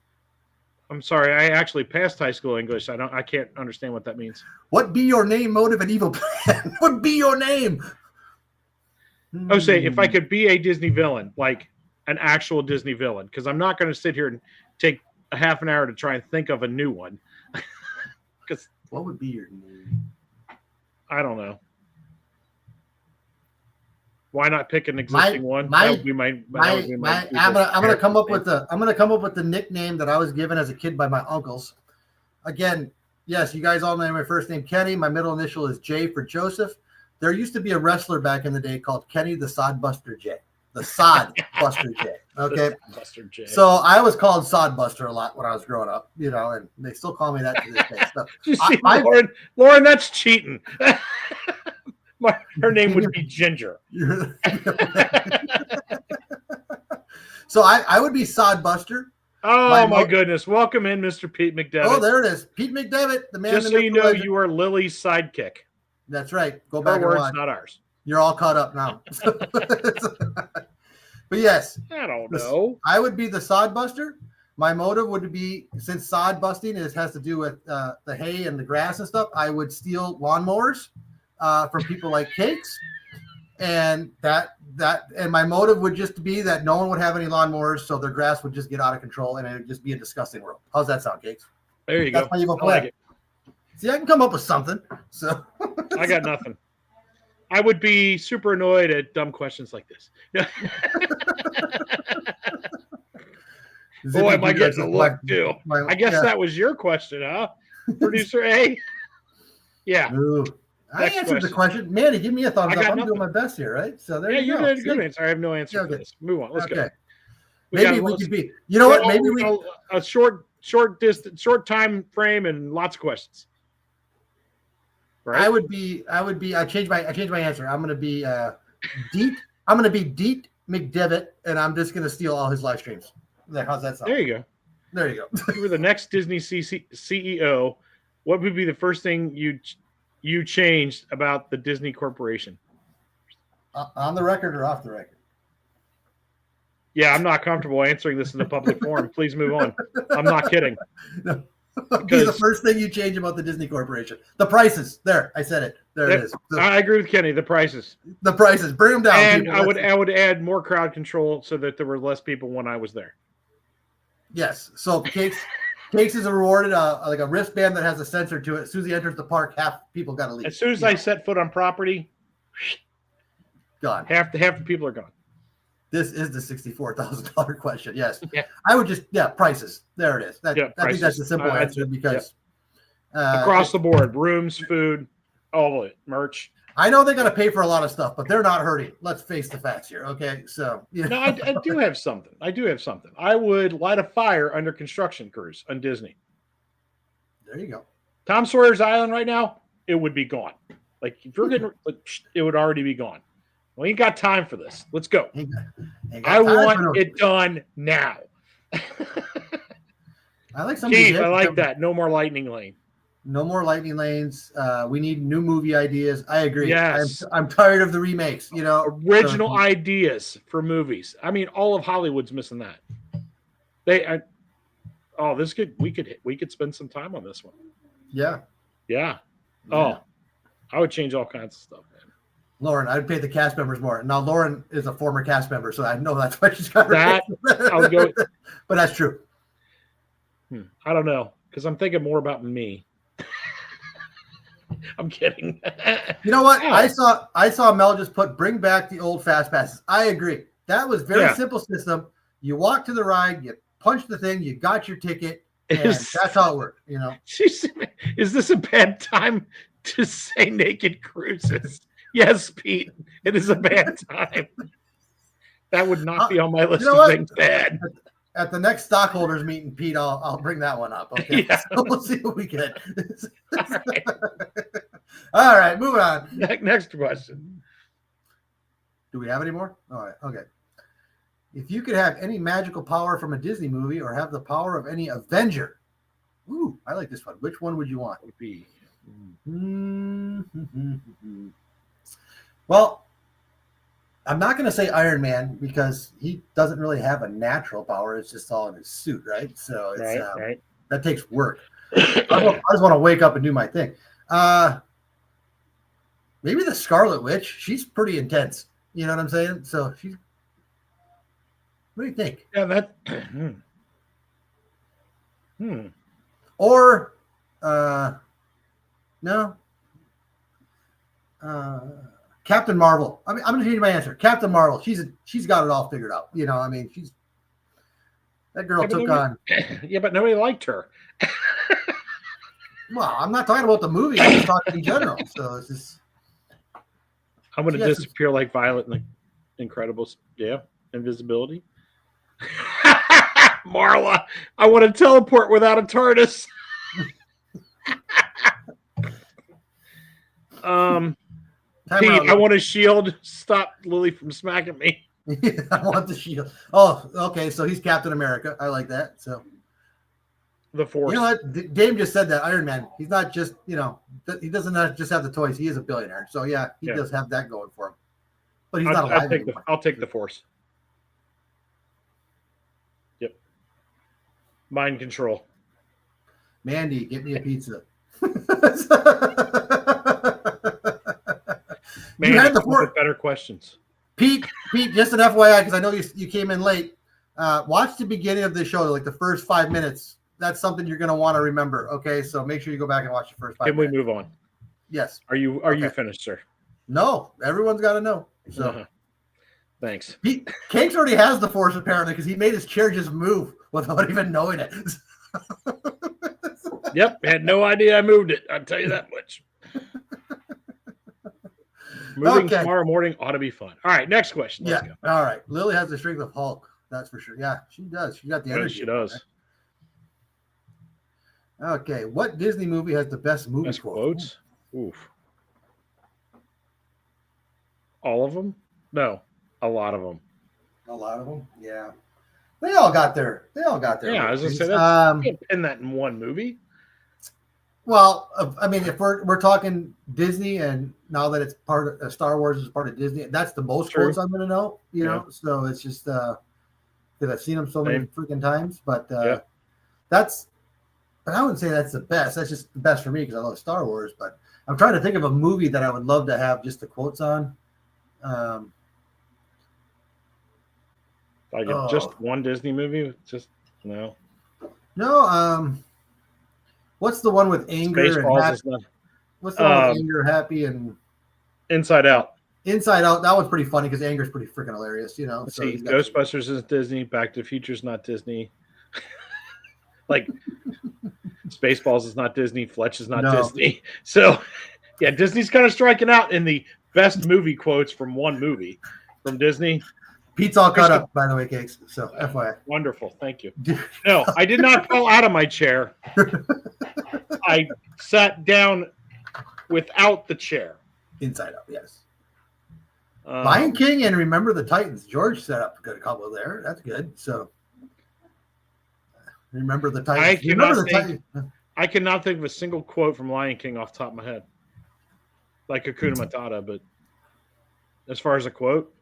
B: I'm sorry, I actually passed high school English. I can't understand what that means.
A: What be your name, motive, and evil plan? What be your name?
B: Oh, say if I could be a Disney villain, like an actual Disney villain, because I'm not going to sit here and take a half an hour to try and think of a new one. Because
A: what would be your name?
B: I don't know. Why not pick an existing one?
A: I'm gonna come up with the nickname that I was given as a kid by my uncles. Again, yes, you guys all know my first name Kenny. My middle initial is J for Joseph. There used to be a wrestler back in the day called Kenny the Sodbuster J. The Sodbuster J. Okay.
B: Buster J.
A: So I was called Sodbuster a lot when I was growing up, and they still call me that to this day. So
B: Lauren, that's cheating. Her name would be Ginger.
A: So I would be Sodbuster.
B: Oh, my goodness. Welcome in, Mr. Pete McDevitt.
A: Oh, there it is. Pete McDevitt, the man.
B: Just so you know, you are Lily's sidekick.
A: That's right. Go back
B: and watch.
A: Words,
B: not ours.
A: You're all caught up now. But yes.
B: I don't know.
A: I would be the Sodbuster. My motive would be, since sod busting has to do with the hay and the grass and stuff, I would steal lawnmowers from people like Cakes. And and my motive would just be that no one would have any lawnmowers, so their grass would just get out of control and it would just be a disgusting world. How's that sound, Cakes?
B: There you
A: That's
B: go.
A: my evil plan.
B: Like it.
A: See, I can come up with something. So
B: I got nothing. I would be super annoyed at dumb questions like this. Boy, am I getting a look too. I guess that was your question, huh? Producer A? Yeah.
A: Ooh, I answered the question. Manny, give me a thumbs up. I'm doing my best here, right? So there you go.
B: Yeah, you did a good answer. I have no answer for this. Move on. Let's go.
A: Maybe we could be. You know what? Maybe we
B: a short time frame and lots of questions. Right?
A: I would be. I changed my answer. I'm going to be Deet. I'm going to be Deet McDevitt, and I'm just going to steal all his live streams. How's that sound?
B: There you go.
A: There you go.
B: If you were the next Disney CEO, what would be the first thing you changed about the Disney Corporation?
A: On the record or off the record?
B: Yeah, I'm not comfortable answering this in a public forum. Please move on. I'm not kidding.
A: No. Be the first thing you change about the Disney Corporation. The prices. There, I said it. There it is.
B: I agree with Kenny. The prices.
A: The prices. Bring them down.
B: And people. I would add more crowd control so that there were less people when I was there.
A: Yes. So Cakes is rewarded like a wristband that has a sensor to it. As soon as he enters the park, half people got to leave.
B: As soon as I set foot on property,
A: gone.
B: Half the people are gone.
A: This is the $64,000 question. Yes.
B: Yeah.
A: I would just, prices. There it is. I think that's the simple answer because.
B: Across the board, rooms, food, all of it, merch.
A: I know they're going to pay for a lot of stuff, but they're not hurting. Let's face the facts here. Okay. So,
B: No, I do have something. I would light a fire under construction crews on Disney.
A: There you go.
B: Tom Sawyer's Island right now, it would be gone. Like, if you're getting, it would already be gone. We ain't got time for this. Let's go. I want it done now.
A: I like some.
B: Keith, I like that. No more lightning lane.
A: No more lightning lanes. We need new movie ideas. I agree.
B: Yes.
A: I'm tired of the remakes.
B: Original ideas for movies. I mean, all of Hollywood's missing that. We could spend some time on this one. Yeah. Oh, I would change all kinds of stuff, man.
A: Lauren, I'd pay the cast members more. Now, Lauren is a former cast member, so I know that's why she's got
B: that. I'll go.
A: But that's true.
B: I don't know, because I'm thinking more about me. I'm kidding.
A: You know what? Oh. I saw Mel just bring back the old fast passes. I agree. That was very simple system. You walk to the ride, you punch the thing, you got your ticket, and that's how it worked.
B: Is this a bad time to say naked cruises? Yes, Pete, it is a bad time. That would not be on my list of things bad.
A: At the next stockholders meeting, Pete, I'll bring that one up. Okay, so we'll see what we get. All right, moving on.
B: Next question.
A: Do we have any more? All right, okay. If you could have any magical power from a Disney movie or have the power of any Avenger, ooh, I like this one. Which one would you want?
B: Would be.
A: Well, I'm not going to say Iron Man because he doesn't really have a natural power. It's just all in his suit, right? So it's that takes work. I just want to wake up and do my thing. Maybe the Scarlet Witch. She's pretty intense. You know what I'm saying? So she's. What do you think?
B: Yeah, that.
A: Or, no. Captain Marvel. I mean, I'm going to change my answer. Captain Marvel. She's got it all figured out. That girl took on.
B: Yeah, but nobody liked her.
A: Well, I'm not talking about the movie. I'm just talking in general. So it's just.
B: I'm going to disappear like Violet in The Incredibles. Yeah, invisibility. Marla, I want to teleport without a TARDIS. Pete, I want a shield. Stop Lily from smacking me.
A: I want the shield. Oh, okay. So he's Captain America. I like that. So
B: the Force.
A: You know what? Dame just said that Iron Man. He's not just he doesn't just have the toys. He is a billionaire. So he does have that going for him. But he's not alive anymore.
B: I'll take the Force. Yep. Mind control.
A: Mandy, get me a pizza.
B: Man, you had the better questions.
A: Pete, just an FYI, because I know you came in late. Watch the beginning of the show, like the first 5 minutes. that's something you're going to want to remember. Okay, so make sure you go back and watch the first 5
B: Can we
A: minutes.
B: move on?
A: Yes.
B: Are you finished, sir?
A: No, everyone's got to know. So
B: thanks.
A: Cakes already has the force apparently because he made his chair just move without even knowing it.
B: Yep, had no idea I moved it. I'll tell you that much. Moving tomorrow morning ought to be fun. All right, next question. Let's go.
A: All right. Lily has the strength of Hulk. That's for sure. Yeah, she does. She got the energy.
B: She does.
A: Okay. What Disney movie has the best movie
B: quotes? Oof. All of them? No, a lot of them.
A: A lot of them? Yeah. They all got their.
B: Yeah, I was gonna say that. You can't pin that in one movie.
A: Well, I mean, if we're talking Disney, and now that it's part of Star Wars is part of Disney, that's the most quotes I'm going to know. You know, so it's just because I've seen them so many freaking times. But that's. But I wouldn't say that's the best. That's just the best for me because I love Star Wars. But I'm trying to think of a movie that I would love to have just the quotes on.
B: Like just one Disney movie? Just no.
A: No. What's the one with anger and happy? What's the one with anger, happy, and
B: Inside Out?
A: Inside Out. That one's pretty funny because anger is pretty freaking hilarious. You know.
B: So Ghostbusters isn't Disney. Back to the Future is not Disney. Like Spaceballs is not Disney. Fletch is not Disney. So yeah, Disney's kind of striking out in the best movie quotes from one movie from Disney.
A: Pete's all cut up, by the way, Cakes. So, FYI.
B: Wonderful. Thank you. No, I did not fall out of my chair. I sat down without the chair.
A: Inside Out, yes. Lion King and Remember the Titans. George set up a couple there. That's good. So, Remember the Titans.
B: I cannot think of a single quote from Lion King off the top of my head. Like Hakuna Matata, but as far as a quote.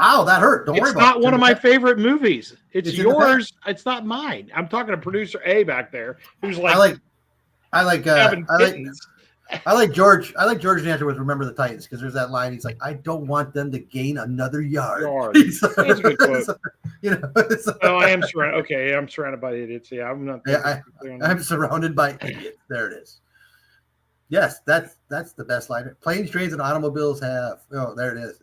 A: Ow, that hurt. Don't worry about it.
B: It's not one of my favorite movies. It's yours. It's not mine. I'm talking to producer A back there who's like
A: I like George. I like George's answer with Remember the Titans because there's that line. He's like, I don't want them to gain another yard.
B: That's a good quote.
A: You know,
B: I am surrounded. Okay, I'm surrounded by idiots. Yeah, I'm not.
A: Yeah, I'm surrounded by idiots. There it is. Yes, that's the best line. Planes, trains, and automobiles have. Oh, there it is.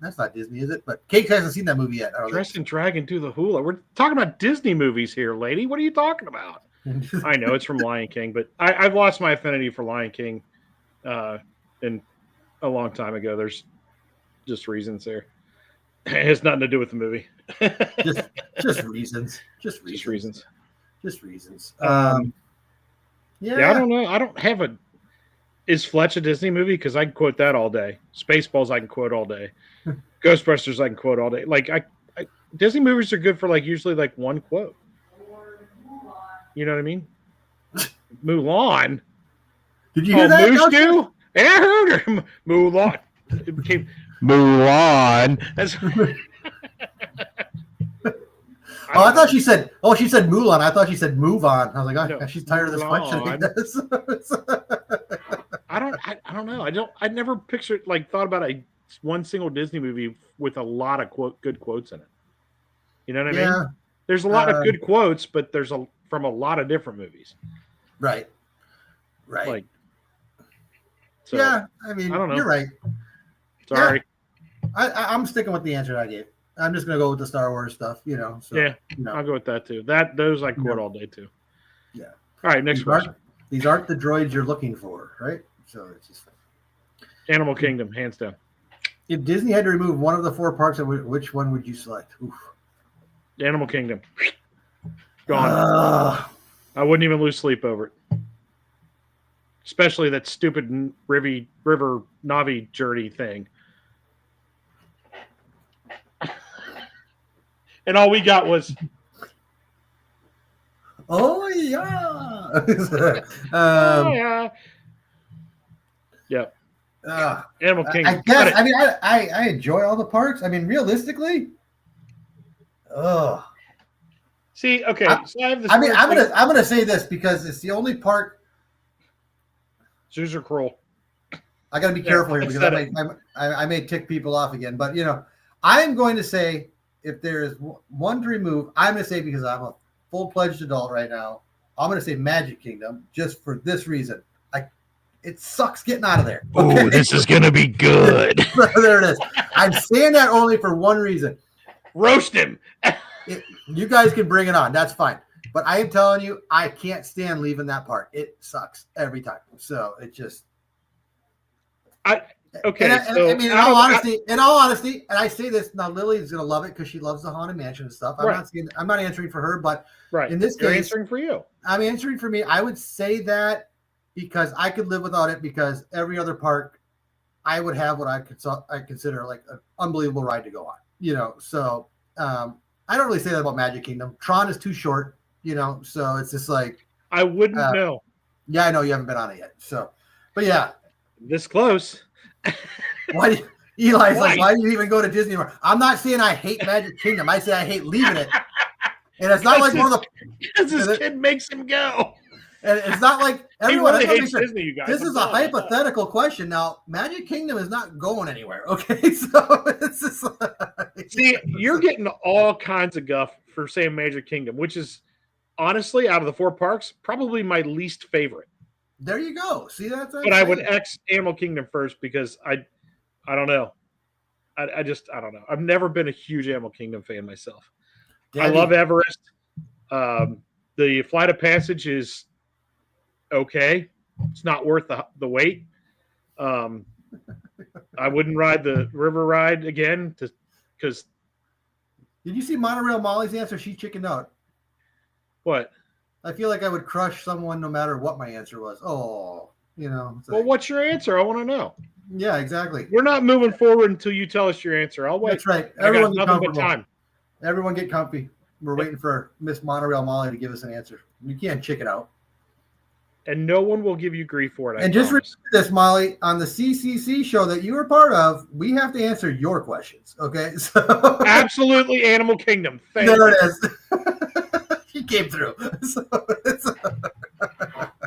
A: That's not Disney, is it? But Kate hasn't seen that movie yet.
B: Dress and Dragon to the Hula. We're talking about Disney movies here, lady. What are you talking about? I know it's from Lion King, but I've lost my affinity for Lion King in a long time ago. There's just reasons there. It has nothing to do with the movie.
A: just reasons. Just reasons.
B: Yeah, I don't know. I don't have a. Is Fletch a Disney movie? Because I can quote that all day. Spaceballs I can quote all day. Ghostbusters I can quote all day. Like Disney movies are good for usually one quote. You know what I mean? Mulan.
A: Did you hear that?
B: Moose do? Yeah, I heard her. Mulan. It became Mulan. That's.
A: I thought she said. Oh, she said Mulan. I thought she said move on. I was like, oh, she's tired of this question.
B: I don't know. I never pictured thought about one single Disney movie with a lot of good quotes in it. You know what I mean? There's a lot of good quotes, but there's from a lot of different movies.
A: Right.
B: So,
A: yeah, I mean, I don't know. You're right.
B: Sorry.
A: Yeah. I'm sticking with the answer I gave. I'm just gonna go with the Star Wars stuff, So,
B: I'll go with that too. Those I quote all day too.
A: Yeah.
B: All right, next question.
A: These aren't the droids you're looking for, right? So it's just
B: Animal Kingdom, hands down.
A: If Disney had to remove one of the 4 parks, which one would you select? Oof.
B: Animal Kingdom. Gone. I wouldn't even lose sleep over it. Especially that stupid river Navi journey thing. And all we got was.
A: Oh yeah.
B: Oh yeah. Yep. Animal Kingdom.
A: I guess. I mean, I enjoy all the parks. I mean, realistically.
B: See, okay. So I have this.
A: I mean, I'm gonna say this because it's the only park.
B: Zoos are cruel.
A: I got to be careful here because I may tick people off again. But I'm going to say if there is one to remove, I'm going to say, because I'm a full-fledged adult right now, I'm going to say Magic Kingdom, just for this reason. It sucks getting out of there.
B: Okay? Oh, this is going to be good.
A: There it is. I'm saying that only for one reason.
B: Roast him.
A: You guys can bring it on. That's fine. But I am telling you, I can't stand leaving that park. It sucks every time. So it just.
B: Okay.
A: I mean, in all honesty, and I say this now, Lily's gonna love it because she loves the Haunted Mansion and stuff. I'm not answering for her, but in this case,
B: answering for you.
A: I'm answering for me. I would say that because I could live without it, because every other park, I would have what I consider like an unbelievable ride to go on. So I don't really say that about Magic Kingdom. Tron is too short. So it's just like
B: I wouldn't know.
A: Yeah, I know you haven't been on it yet. So, but yeah,
B: this close.
A: Eli's like, why do you even go to Disney World? I'm not saying I hate Magic Kingdom. I say I hate leaving it. And it's not like one of the
B: because his kid makes him go.
A: And it's not like everyone
B: really hates Disney, you guys.
A: This is a hypothetical question. Now, Magic Kingdom is not going anywhere. Okay, so it's just
B: see, you're getting all kinds of guff for saying Magic Kingdom, which is honestly, out of the 4 parks, probably my least favorite.
A: There you go. See, that's.
B: But I would X Animal Kingdom first because I don't know. I don't know. I've never been a huge Animal Kingdom fan myself. I love Everest. The Flight of Passage is okay. It's not worth the wait. I wouldn't ride the river ride again because.
A: Did you see Monorail Molly's answer? She chickened out.
B: What?
A: I feel like I would crush someone no matter what my answer was. Oh,
B: Well, what's your answer? I want to know.
A: Yeah, exactly.
B: We're not moving forward until you tell us your answer. I'll wait.
A: That's right. Everyone get comfortable. Everyone get comfy. We're waiting for Miss Monorail Molly to give us an answer. You can't chicken out.
B: And no one will give you grief for it.
A: And just remember this, Molly, on the CCC show that you were part of, we have to answer your questions. Okay. So
B: absolutely, Animal Kingdom.
A: There it is. He came through. So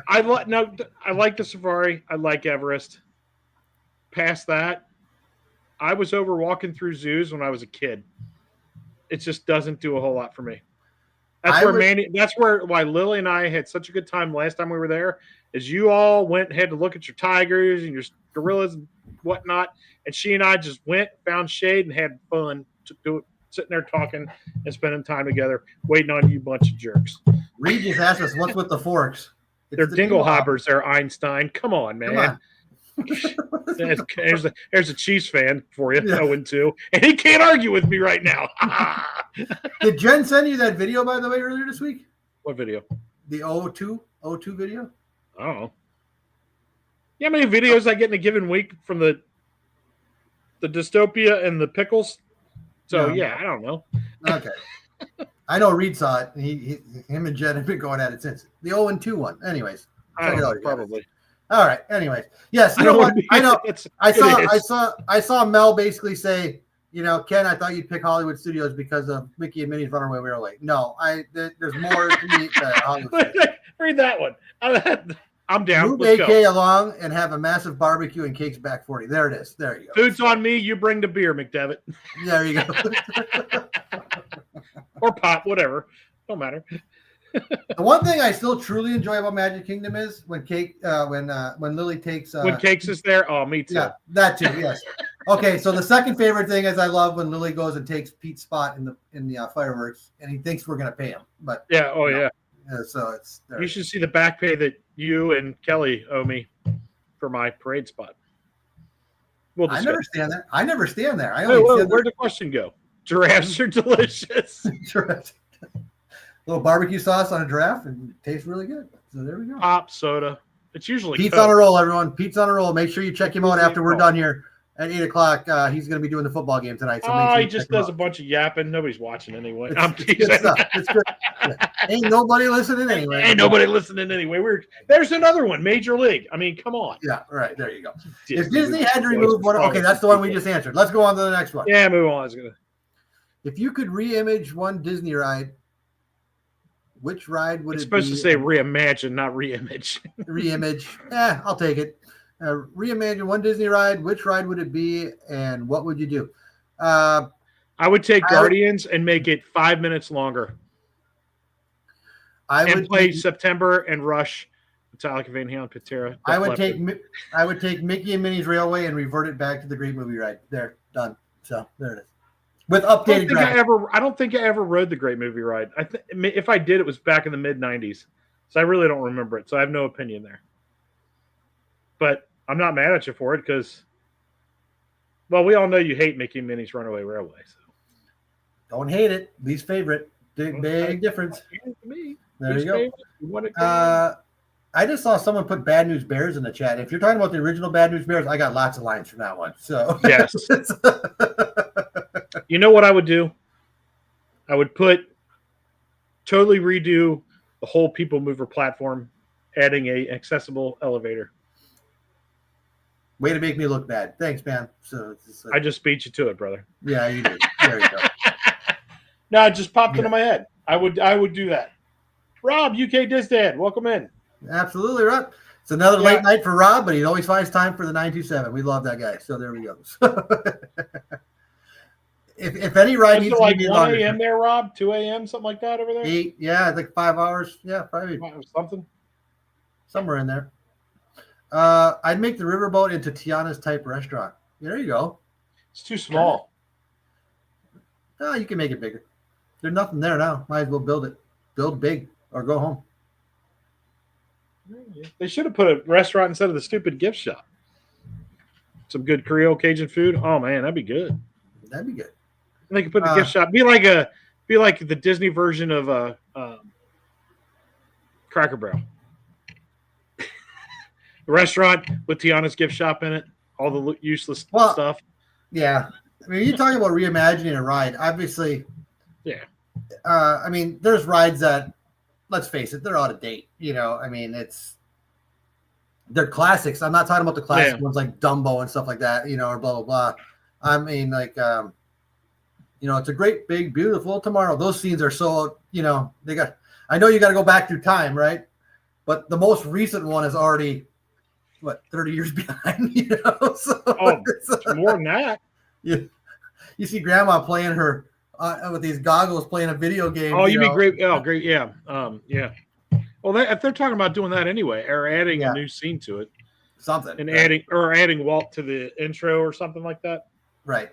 B: I like the safari. I like Everest. Past that, I was over walking through zoos when I was a kid. It just doesn't do a whole lot for me. That's why Lily and I had such a good time last time we were there, is you all went and had to look at your tigers and your gorillas and whatnot, and she and I just went, found shade, and had fun to do it, sitting there talking and spending time together, waiting on you bunch of jerks.
A: Reed just asked us, what's with the forks?
B: They're Dinglehoppers. They're Einstein. Come on, man.
A: Come on.
B: There's a Chiefs fan for you, 0-2, and he can't argue with me right now.
A: Did Jen send you that video, by the way, earlier this week?
B: What video?
A: The 0-2 video?
B: I don't know. You know how many videos I get in a given week from the dystopia and the pickles? So, yeah, I don't know.
A: Okay. I know Reed saw it. Him and Jen have been going at it since. The 0-2 one. Anyways.
B: I don't know, probably.
A: All right. Anyways. Yes, you know what? I know. I saw Mel basically say, Ken, I thought you'd pick Hollywood Studios because of Mickey and Minnie's Runaway Railway. No, there's more to me than Hollywood.
B: Read that one. I'm down.
A: Move AK along and have a massive barbecue and cakes back 40. There it is. There you go.
B: Food's on me. You bring the beer, McDevitt.
A: There you go.
B: Or pop, whatever. Don't matter.
A: The one thing I still truly enjoy about Magic Kingdom is when Lily takes
B: when Cakes is there. Oh, me too.
A: Yeah, that too. Yes. Okay, so the second favorite thing is I love when Lily goes and takes Pete's spot in the fireworks, and he thinks we're gonna pay him, but
B: yeah, yeah.
A: So it's
B: you should see the back pay that you and Kelly owe me for my parade spot.
A: I never stand there.
B: Where'd the question go? Giraffes are delicious.
A: Giraffes. Little barbecue sauce on a giraffe and it tastes really good. So there we go.
B: Pop soda. It's usually
A: Pete's on a roll, everyone. Pete's on a roll. Make sure you check him out after we're done here at 8:00. He's going to be doing the football game tonight. So
B: he just does a bunch of yapping. Nobody's watching anyway. I'm
A: teasing. It's good. Yeah. Ain't nobody listening anyway.
B: Ain't nobody listening anyway. There's another one, Major League. I mean, come on.
A: Yeah, right. There you go. If Disney had to remove one, okay, that's the one we just answered. Let's go on to the next one.
B: Yeah, move on.
A: If you could re-image one Disney ride, which ride would it be?
B: It's supposed to say reimagine, not re-image.
A: Re-image. I'll take it. Reimagine one Disney ride. Which ride would it be, and what would you do?
B: I'm I would take Guardians and make it 5 minutes longer. And play September and Rush, Metallica, Van Halen, Pantera.
A: I would take Mickey and Minnie's Railway and revert it back to the Great Movie Ride. There, done. So there it is. With updated graphics.
B: I don't think I ever rode the Great Movie Ride. If I did, it was back in the mid '90s, so I really don't remember it. So I have no opinion there. But I'm not mad at you for it because, well, we all know you hate Mickey and Minnie's Runaway Railway. So
A: don't hate it. Least favorite. Big difference. There you go. I just saw someone put Bad News Bears in the chat. If you're talking about the original Bad News Bears, I got lots of lines from that one. So
B: yes. You know what I would do? I would totally redo the whole People Mover platform, adding a accessible elevator.
A: Way to make me look bad. Thanks, man. So
B: I just beat you to it, brother.
A: Yeah, you did. There you go.
B: No, it just popped into my head. I would do that. Rob, UK Dizdad, welcome in.
A: Absolutely, Rob. It's another late night for Rob, but he always finds time for the 927. We love that guy. So there we go. if any ride needs
B: like 1 a.m. there, Rob, 2 a.m., something like that over there?
A: 8, yeah, like 5 hours. Yeah, probably
B: something.
A: Somewhere in there. I'd make the riverboat into Tiana's type restaurant. There you go.
B: It's too small.
A: No, you can make it bigger. There's nothing there now. Might as well build it. Build big or go home.
B: They should have put a restaurant instead of the stupid gift shop. Some good Creole Cajun food. Oh man, that'd be good.
A: That'd be good.
B: And they could put the gift shop. Be like the Disney version of Cracker Barrel. A restaurant with Tiana's gift shop in it. All the useless stuff.
A: Yeah. I mean, you're talking about reimagining a ride. Obviously.
B: Yeah.
A: I mean, there's rides that, let's face it, they're out of date. You know, I mean, they're classics. I'm not talking about the classic ones like Dumbo and stuff like that, you know, or blah, blah, blah. I mean, like, you know, it's a great, big, beautiful tomorrow. Those scenes are so, you know, I know you got to go back through time, right? But the most recent one is already, 30 years behind, you know? So
B: it's more than that.
A: You see grandma playing her, with these goggles playing a video game.
B: Oh, you mean great? Oh, great. Yeah. Yeah. Well, if they're talking about doing that anyway, or adding a new scene to it,
A: something,
B: and adding Walt to the intro or something like that.
A: Right.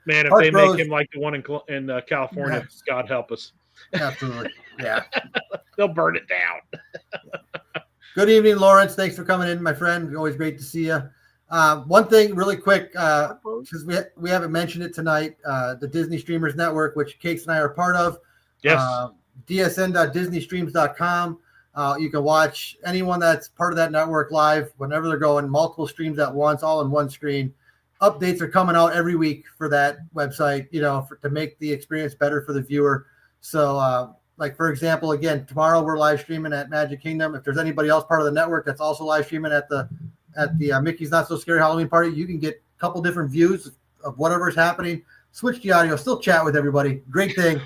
B: Man, if they make him like the one in California, God help us.
A: Absolutely. Yeah.
B: They'll burn it down.
A: Good evening, Lawrence. Thanks for coming in, my friend. Always great to see you. One thing really quick, because we haven't mentioned it tonight, the Disney Streamers Network, which Cakes and I are part of.
B: Yes.
A: dsn.disneystreams.com. You can watch anyone that's part of that network live whenever they're going, multiple streams at once, all in one screen. Updates are coming out every week for that website, you know, to make the experience better for the viewer. So, like, for example, again, tomorrow we're live streaming at Magic Kingdom. If there's anybody else part of the network that's also live streaming at the Mickey's Not So Scary Halloween Party, you can get a couple different views of whatever's happening. Switch the audio, still chat with everybody. Great thing.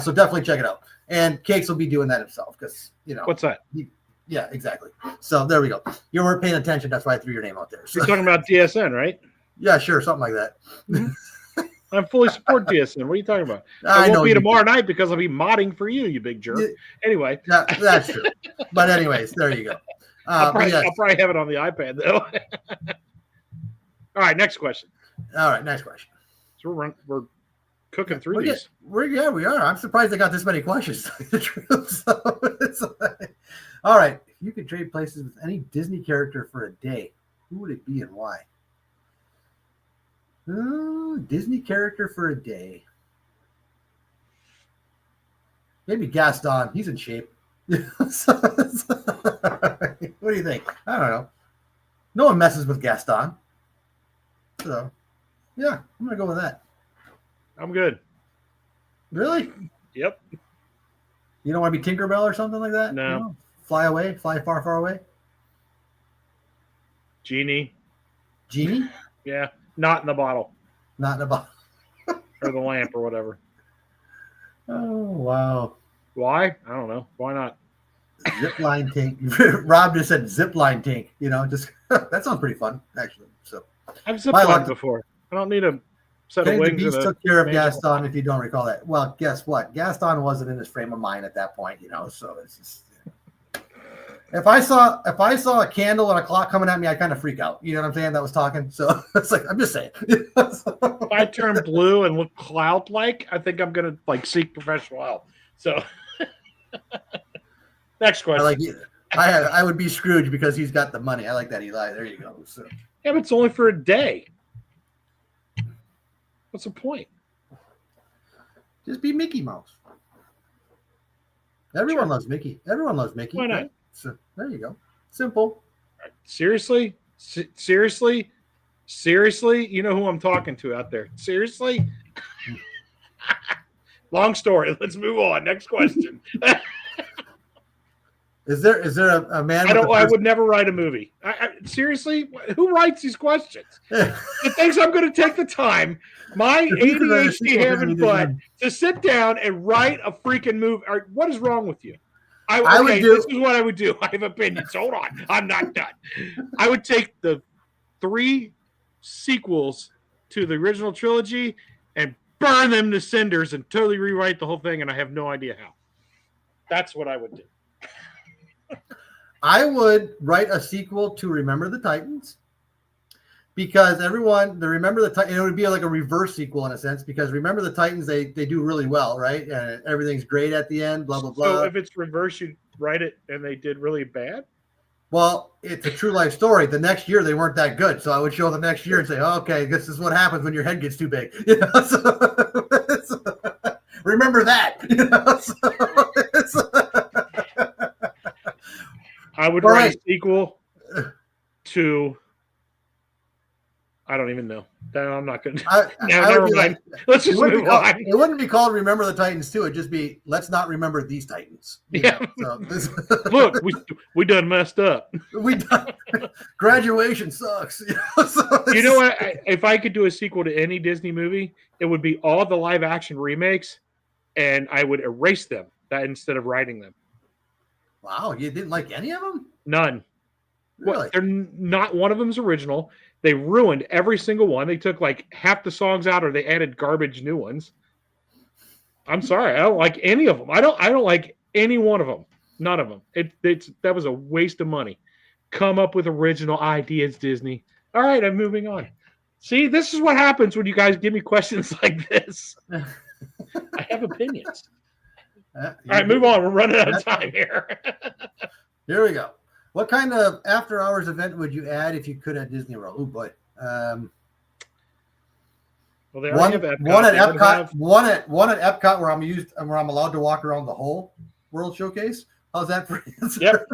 A: So definitely check it out. And Cakes will be doing that himself because, you know.
B: What's that?
A: Yeah, exactly. So there we go. You weren't paying attention. That's why I threw your name out there. So.
B: You're talking about DSN, right?
A: Yeah, sure. Something like that.
B: I fully support DSN. What are you talking about? I won't be tomorrow night because I'll be modding for you, you big jerk. Anyway.
A: That's true. But anyways, there you go.
B: I'll probably have it on the iPad, though. All right, next question.
A: All right, next question.
B: So we're cooking through these.
A: We are. I'm surprised they got this many questions. All right. If you could trade places with any Disney character for a day, who would it be and why? Disney character for a day. Maybe Gaston. He's in shape. What do you think? I don't know. No one messes with Gaston. So, yeah, I'm going to go with that.
B: I'm good.
A: Really?
B: Yep.
A: You don't want to be Tinkerbell or something like that?
B: No.
A: You know? Fly away? Fly far, far away?
B: Genie? Yeah. Not in the bottle.
A: Not in the bottle.
B: Or the lamp or whatever.
A: Oh, wow.
B: Why? I don't know. Why not?
A: Zipline tank. Rob just said zipline tank. You know, just that sounds pretty fun, actually. So
B: I've ziplined before. I don't need a set
A: Kenny
B: of
A: the
B: wings.
A: Beast
B: And
A: took care of Gaston, if you don't recall that. Well, guess what? Gaston wasn't in his frame of mind at that point, so it's just. If I saw a candle and a clock coming at me, I kind of freak out. You know what I'm saying? That was talking. So it's like, I'm just saying.
B: If I turn blue and look cloud-like, I think I'm gonna seek professional help. So next question.
A: I would be Scrooge because he's got the money. I like that, Eli. There you go. So.
B: Yeah, but it's only for a day. What's the point?
A: Just be Mickey Mouse. Everyone loves Mickey. Everyone loves Mickey.
B: Why not?
A: Right? So there you go. Simple.
B: Seriously? You know who I'm talking to out there. Seriously? Long story. Let's move on. Next question.
A: Is there a man?
B: I would never write a movie. Seriously? Who writes these questions? It thinks I'm going to take the time, my ADHD having butt, to sit down and write a freaking movie. What is wrong with you? This is what I would do. I have opinions. Hold on. I'm not done. I would take the 3 sequels to the original trilogy and burn them to cinders and totally rewrite the whole thing, and I have no idea how. That's what I would do.
A: I would write a sequel to Remember the Titans because the Remember the Titans, it would be like a reverse sequel in a sense because Remember the Titans, they do really well, right? And everything's great at the end, blah, blah, blah.
B: So if it's reverse, you'd write it and they did really bad?
A: Well, it's a true life story. The next year, they weren't that good. So I would show the next year and say, okay, this is what happens when your head gets too big. Remember that.
B: I would write a sequel to. I don't even know. I'm not going to. Never mind. Let's just move on.
A: It wouldn't be called Remember the Titans 2. It'd just be Let's Not Remember These Titans.
B: Yeah. Look, we done messed up.
A: Graduation sucks.
B: You know what? If I could do a sequel to any Disney movie, it would be all the live action remakes, and I would erase them instead of writing them.
A: Wow, you didn't like any of them?
B: None.
A: Really?
B: Well, they're not one of them's original. They ruined every single one. They took half the songs out, or they added garbage new ones. I'm sorry, I don't like any of them. I don't like any one of them. None of them. That was a waste of money. Come up with original ideas, Disney. All right, I'm moving on. See, this is what happens when you guys give me questions like this. I have opinions. All right, move on. We're running out of time here.
A: Here we go. What kind of after-hours event would you add if you could at Disney World? Oh boy.
B: Well, they already have Epcot.
A: One at Epcot where I'm allowed to walk around the whole World Showcase. How's that for you?
B: Yep.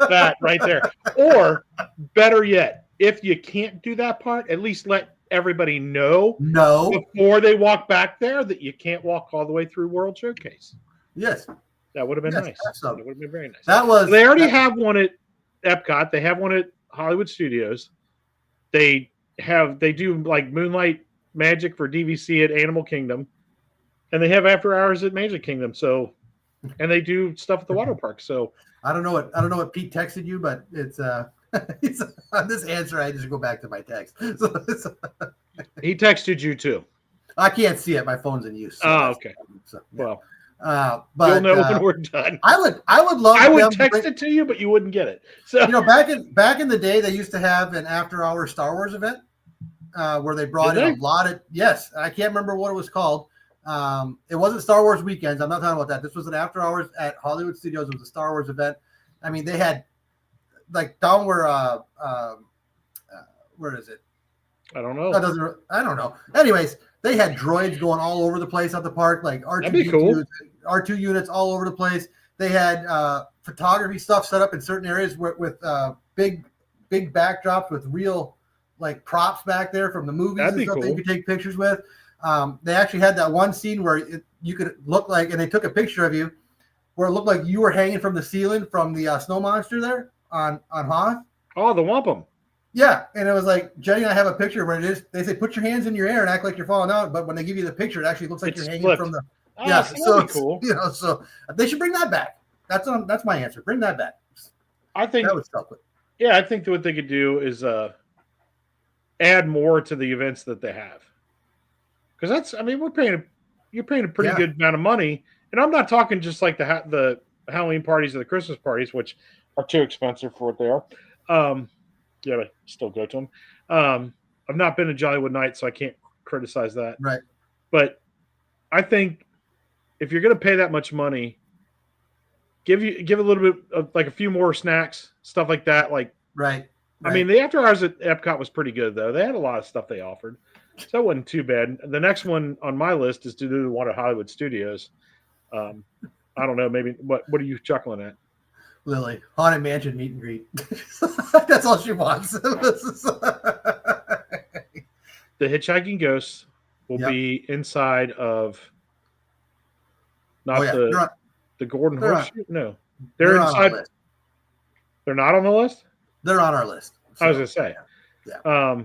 B: That right there. Or better yet, if you can't do that part, at least let everybody know before they walk back there that you can't walk all the way through World Showcase.
A: Yes.
B: That would have been nice.
A: Absolutely.
B: It would have been very nice.
A: They
B: already have one at Epcot. They have one at Hollywood Studios. They do Moonlight Magic for DVC at Animal Kingdom, and they have after hours at Magic Kingdom. So, and they do stuff at the water park. So
A: I don't know what Pete texted you, but it's on this answer. I just go back to my text.
B: He texted you too.
A: I can't see it. My phone's in use.
B: So okay.
A: So,
B: yeah. Well.
A: But
B: you'll know when we're done.
A: I would love.
B: I would text it to you, but you wouldn't get it. So
A: back in the day, they used to have an after-hour Star Wars event where they brought in a lot of. Yes, I can't remember what it was called. It wasn't Star Wars Weekends. I'm not talking about that. This was an after-hours at Hollywood Studios. It was a Star Wars event. I mean, they had down where where is it?
B: I don't know.
A: I don't know. Anyways, they had droids going all over the place at the park, like R2 units all over the place. They had photography stuff set up in certain areas with big backdrops with real props back there from the movies and stuff that you could take pictures with. They actually had that one scene where you could look like, and they took a picture of you where it looked like you were hanging from the ceiling from the snow monster there on Hoth.
B: Oh, the wampum.
A: Yeah, and it was like Jenny and I have a picture where it is. They say put your hands in your air and act like you're falling out, but when they give you the picture, it actually looks like you're hanging from the.
B: Oh, yeah, so cool.
A: So they should bring that back. That's my answer. Bring that back.
B: I think
A: that would stop it.
B: Yeah, I think what they could do is add more to the events that they have. because that's, I mean, you're paying a pretty good amount of money, and I'm not talking just like the Halloween parties or the Christmas parties, which are too expensive for what they are. Yeah, but still go to them. I've not been to Jollywood Night, so I can't criticize that.
A: Right.
B: But I think if you're going to pay that much money, give a little bit of, like, a few more snacks, stuff like that. Like,
A: right.
B: I mean, the after hours at Epcot was pretty good, though. They had a lot of stuff they offered, so it wasn't too bad. The next one on my list is to do the one at Hollywood Studios. I don't know, maybe what are you chuckling at?
A: Lily, Haunted Mansion meet and greet. That's all she wants.
B: The Hitchhiking Ghosts will be inside of the Gordon Horseshoe. No, they're inside. They're not on the list.
A: They're on our list.
B: So, I was gonna say,
A: yeah.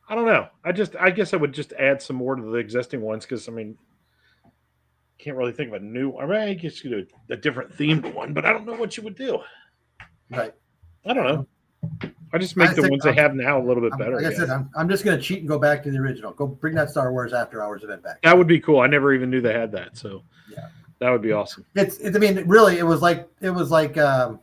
B: I don't know. I guess I would just add some more to the existing ones because, I mean, can't really think of a new one. I mean, I guess you do a different themed one, but I don't know what you would do.
A: Right.
B: I don't know. I just make the ones they have now a little bit better.
A: Like I said, I'm just going to cheat and go back to the original. Go bring that Star Wars After Hours event back.
B: That would be cool. I never even knew they had that. So
A: yeah,
B: that would be awesome.
A: It's I mean, really, it was like May the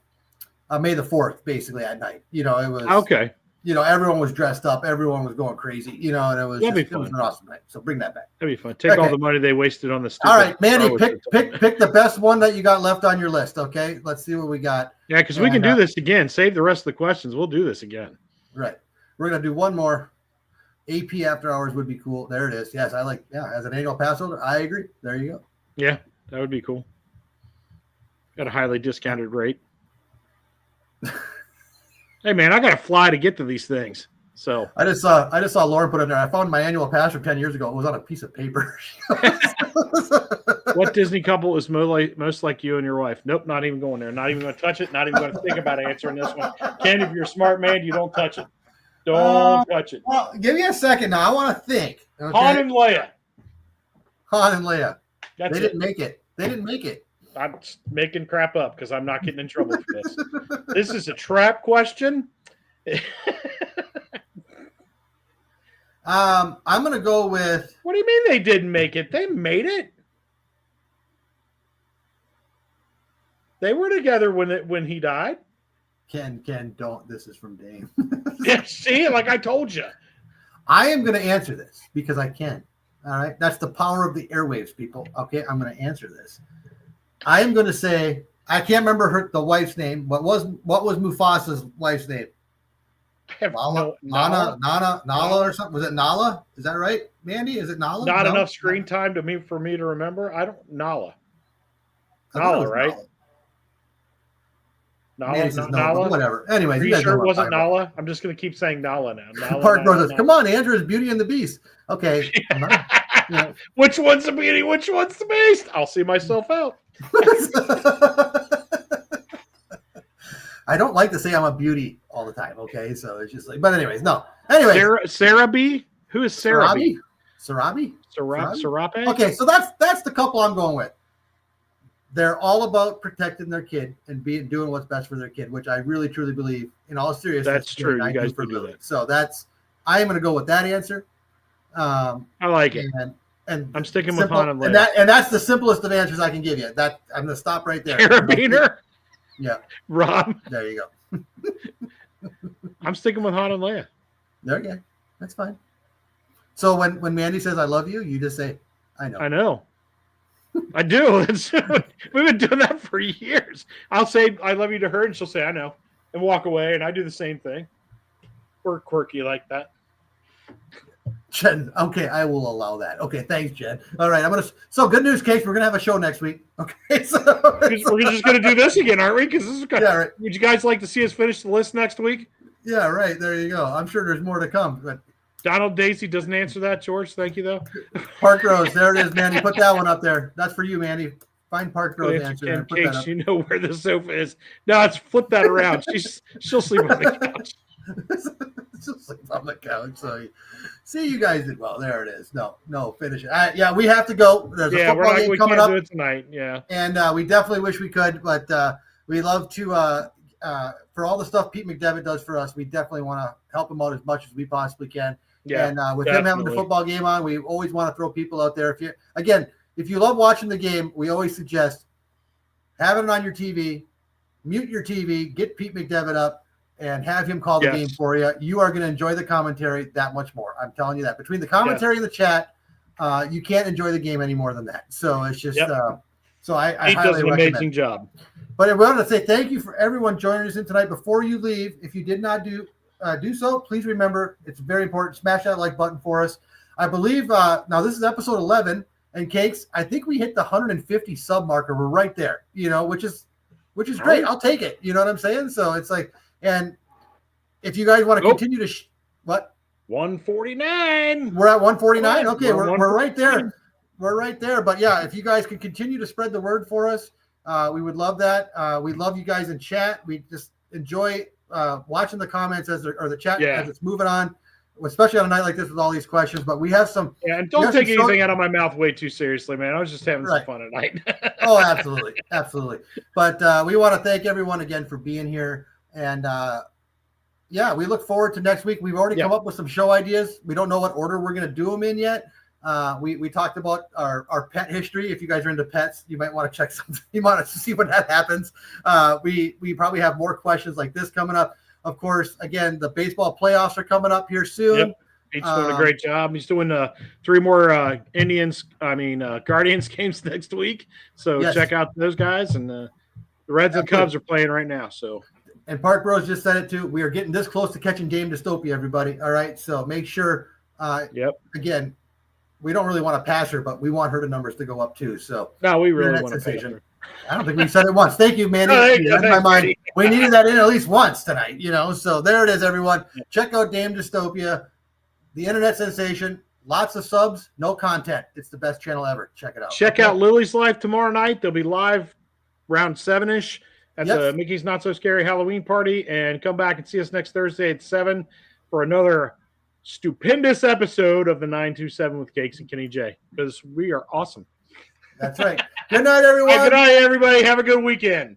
A: 4th, basically, at night. You know, it was
B: okay.
A: You know, everyone was dressed up, everyone was going crazy, you know, and it was an awesome night. So bring that back.
B: That'd be fun. Take all the money they wasted on the stupid.
A: All right, Mandy, pick the best one that you got left on your list. Okay, let's see what we got.
B: Yeah, because we can do this again. Save the rest of the questions. We'll do this again.
A: Right. We're gonna do one more. AP After Hours would be cool. There it is. Yes, I like. Yeah, as an annual pass holder, I agree. There you go.
B: Yeah, that would be cool. Got a highly discounted rate. Hey man, I gotta fly to get to these things. So
A: I just saw Lauren put in there. I found my annual pass from 10 years ago. It was on a piece of paper.
B: What Disney couple is most like you and your wife? Nope, not even going there. Not even going to touch it. Not even going to think about answering this one. Ken, if you're a smart man, you don't touch it. Don't touch it.
A: Well, give me a second now. I want to think. Okay?
B: Han and Leia.
A: Han and Leia.
B: They
A: didn't make it. They didn't make it.
B: I'm making crap up because I'm not getting in trouble for this. This is a trap question.
A: I'm going to go with.
B: What do you mean they didn't make it? They made it. They were together when he died.
A: Ken, don't. This is from Dane.
B: Yeah, see, like I told you.
A: I am going to answer this because I can. All right, that's the power of the airwaves, people. Okay, I'm going to answer this. I am going to say I can't remember the wife's name. What was Mufasa's wife's name? Nala or something. Was it Nala? Is that right, Mandy? Is it Nala?
B: Not enough screen time for me to remember. I don't Nala, right? Nala.
A: Whatever. Anyway,
B: are you sure it wasn't Nala? I'm just going to keep saying Nala now.
A: Park Brothers. Come on, Andrew. It's Beauty and the Beast. Okay.
B: Yeah. Which one's the beauty? Which one's the beast? I'll see myself out.
A: I don't like to say I'm a beauty all the time. Okay, so it's just like, but anyways, no. Anyway,
B: Sarah B. Who is Sarah B?
A: Sarabi.
B: Sarape.
A: Okay, so that's the couple I'm going with. They're all about protecting their kid and doing what's best for their kid, which I really truly believe, in all seriousness.
B: That's true. You guys do that.
A: So I am going to go with that answer.
B: I like it.
A: And
B: I'm sticking with Han and Leia.
A: And that's the simplest of answers I can give you. That I'm going to stop right there.
B: Carabiner.
A: Yeah.
B: Rob.
A: There you go.
B: I'm sticking with Han and Leia.
A: Okay. That's fine. So when Mandy says I love you, you just say, I know.
B: I know. I do. We've been doing that for years. I'll say I love you to her and she'll say I know and walk away, and I do the same thing. We're quirky like that.
A: Jen, okay, I will allow that. Okay, thanks, Jen. All right, so good news, Case. We're gonna have a show next week. Okay, so
B: we're just gonna do this again, aren't we? Because this is
A: right.
B: Would you guys like to see us finish the list next week?
A: Yeah, right. There you go. I'm sure there's more to come. But
B: Donald Daisy doesn't answer that, George. Thank you, though.
A: Park Rose, there it is, Mandy. Put that one up there. That's for you, Mandy. Find Park Rose answer.
B: In case you know where the sofa is. No, it's flip that around. She'll sleep on the couch.
A: She'll sleep on the couch. So, see, you guys did well. There it is. No, finish it. Yeah, we have to go. There's a football game coming up
B: do it tonight. Yeah,
A: and we definitely wish we could, but we love to. For all the stuff Pete McDevitt does for us, we definitely want to help him out as much as we possibly can.
B: Yeah,
A: and with him having the football game on, we always want to throw people out there. If you love watching the game, we always suggest having it on your TV, mute your TV, get Pete McDevitt up, and have him call the game for you. You are going to enjoy the commentary that much more. I'm telling you that. Between the commentary and the chat, you can't enjoy the game any more than that. So it's just so I
B: Pete
A: highly
B: does an
A: recommend.
B: amazing job.
A: But I want to say thank you for everyone joining us in tonight. Before you leave, if you did not do so, please remember, it's very important. Smash that like button for us. I believe now this is episode 11, and Cakes, I think we hit the 150 sub marker. We're right there, which is great. I'll take it. You know what I'm saying? So it's like, and if you guys want to continue to what?
B: 149.
A: We're at 149. Okay, we're right there. We're right there. But yeah, if you guys could continue to spread the word for us, we would love that. We love you guys in chat. We just enjoy watching the comments or the chat as it's moving on, especially on a night like this with all these questions. But we have some.
B: Yeah, and don't take anything out of my mouth way too seriously, man. I was just having some fun tonight.
A: Oh, absolutely, absolutely. But we want to thank everyone again for being here, and we look forward to next week. We've already come up with some show ideas. We don't know what order we're going to do them in yet. We talked about our pet history. If you guys are into pets, you might want to check something. You want to see when that happens. We probably have more questions like this coming up. Of course, again, the baseball playoffs are coming up here soon.
B: Yep. He's doing a great job. He's doing 3 more Guardians games next week. So check out those guys. And the Reds and Cubs are playing right now. So.
A: And Park Bros just said it too. We are getting this close to catching Dame Dystopia, everybody. All right. So make sure, again, we don't really want to pass her, but we want her numbers to go up too. So
B: no, we really want to pass her.
A: I don't think we said it once. Thank you, Mandy. My mind. We needed that in at least once tonight, So there it is, everyone. Check out Dame Dystopia, the internet sensation. Lots of subs, no content. It's the best channel ever. Check it out.
B: Check out Lily's Life tomorrow night. They'll be live around 7-ish at the Mickey's Not So Scary Halloween party, and come back and see us next Thursday at 7 for another stupendous episode of the 927 with Cakes and Kenny J, because we are awesome.
A: That's right. Good night, everyone.
B: Good night, everybody. Have a good weekend.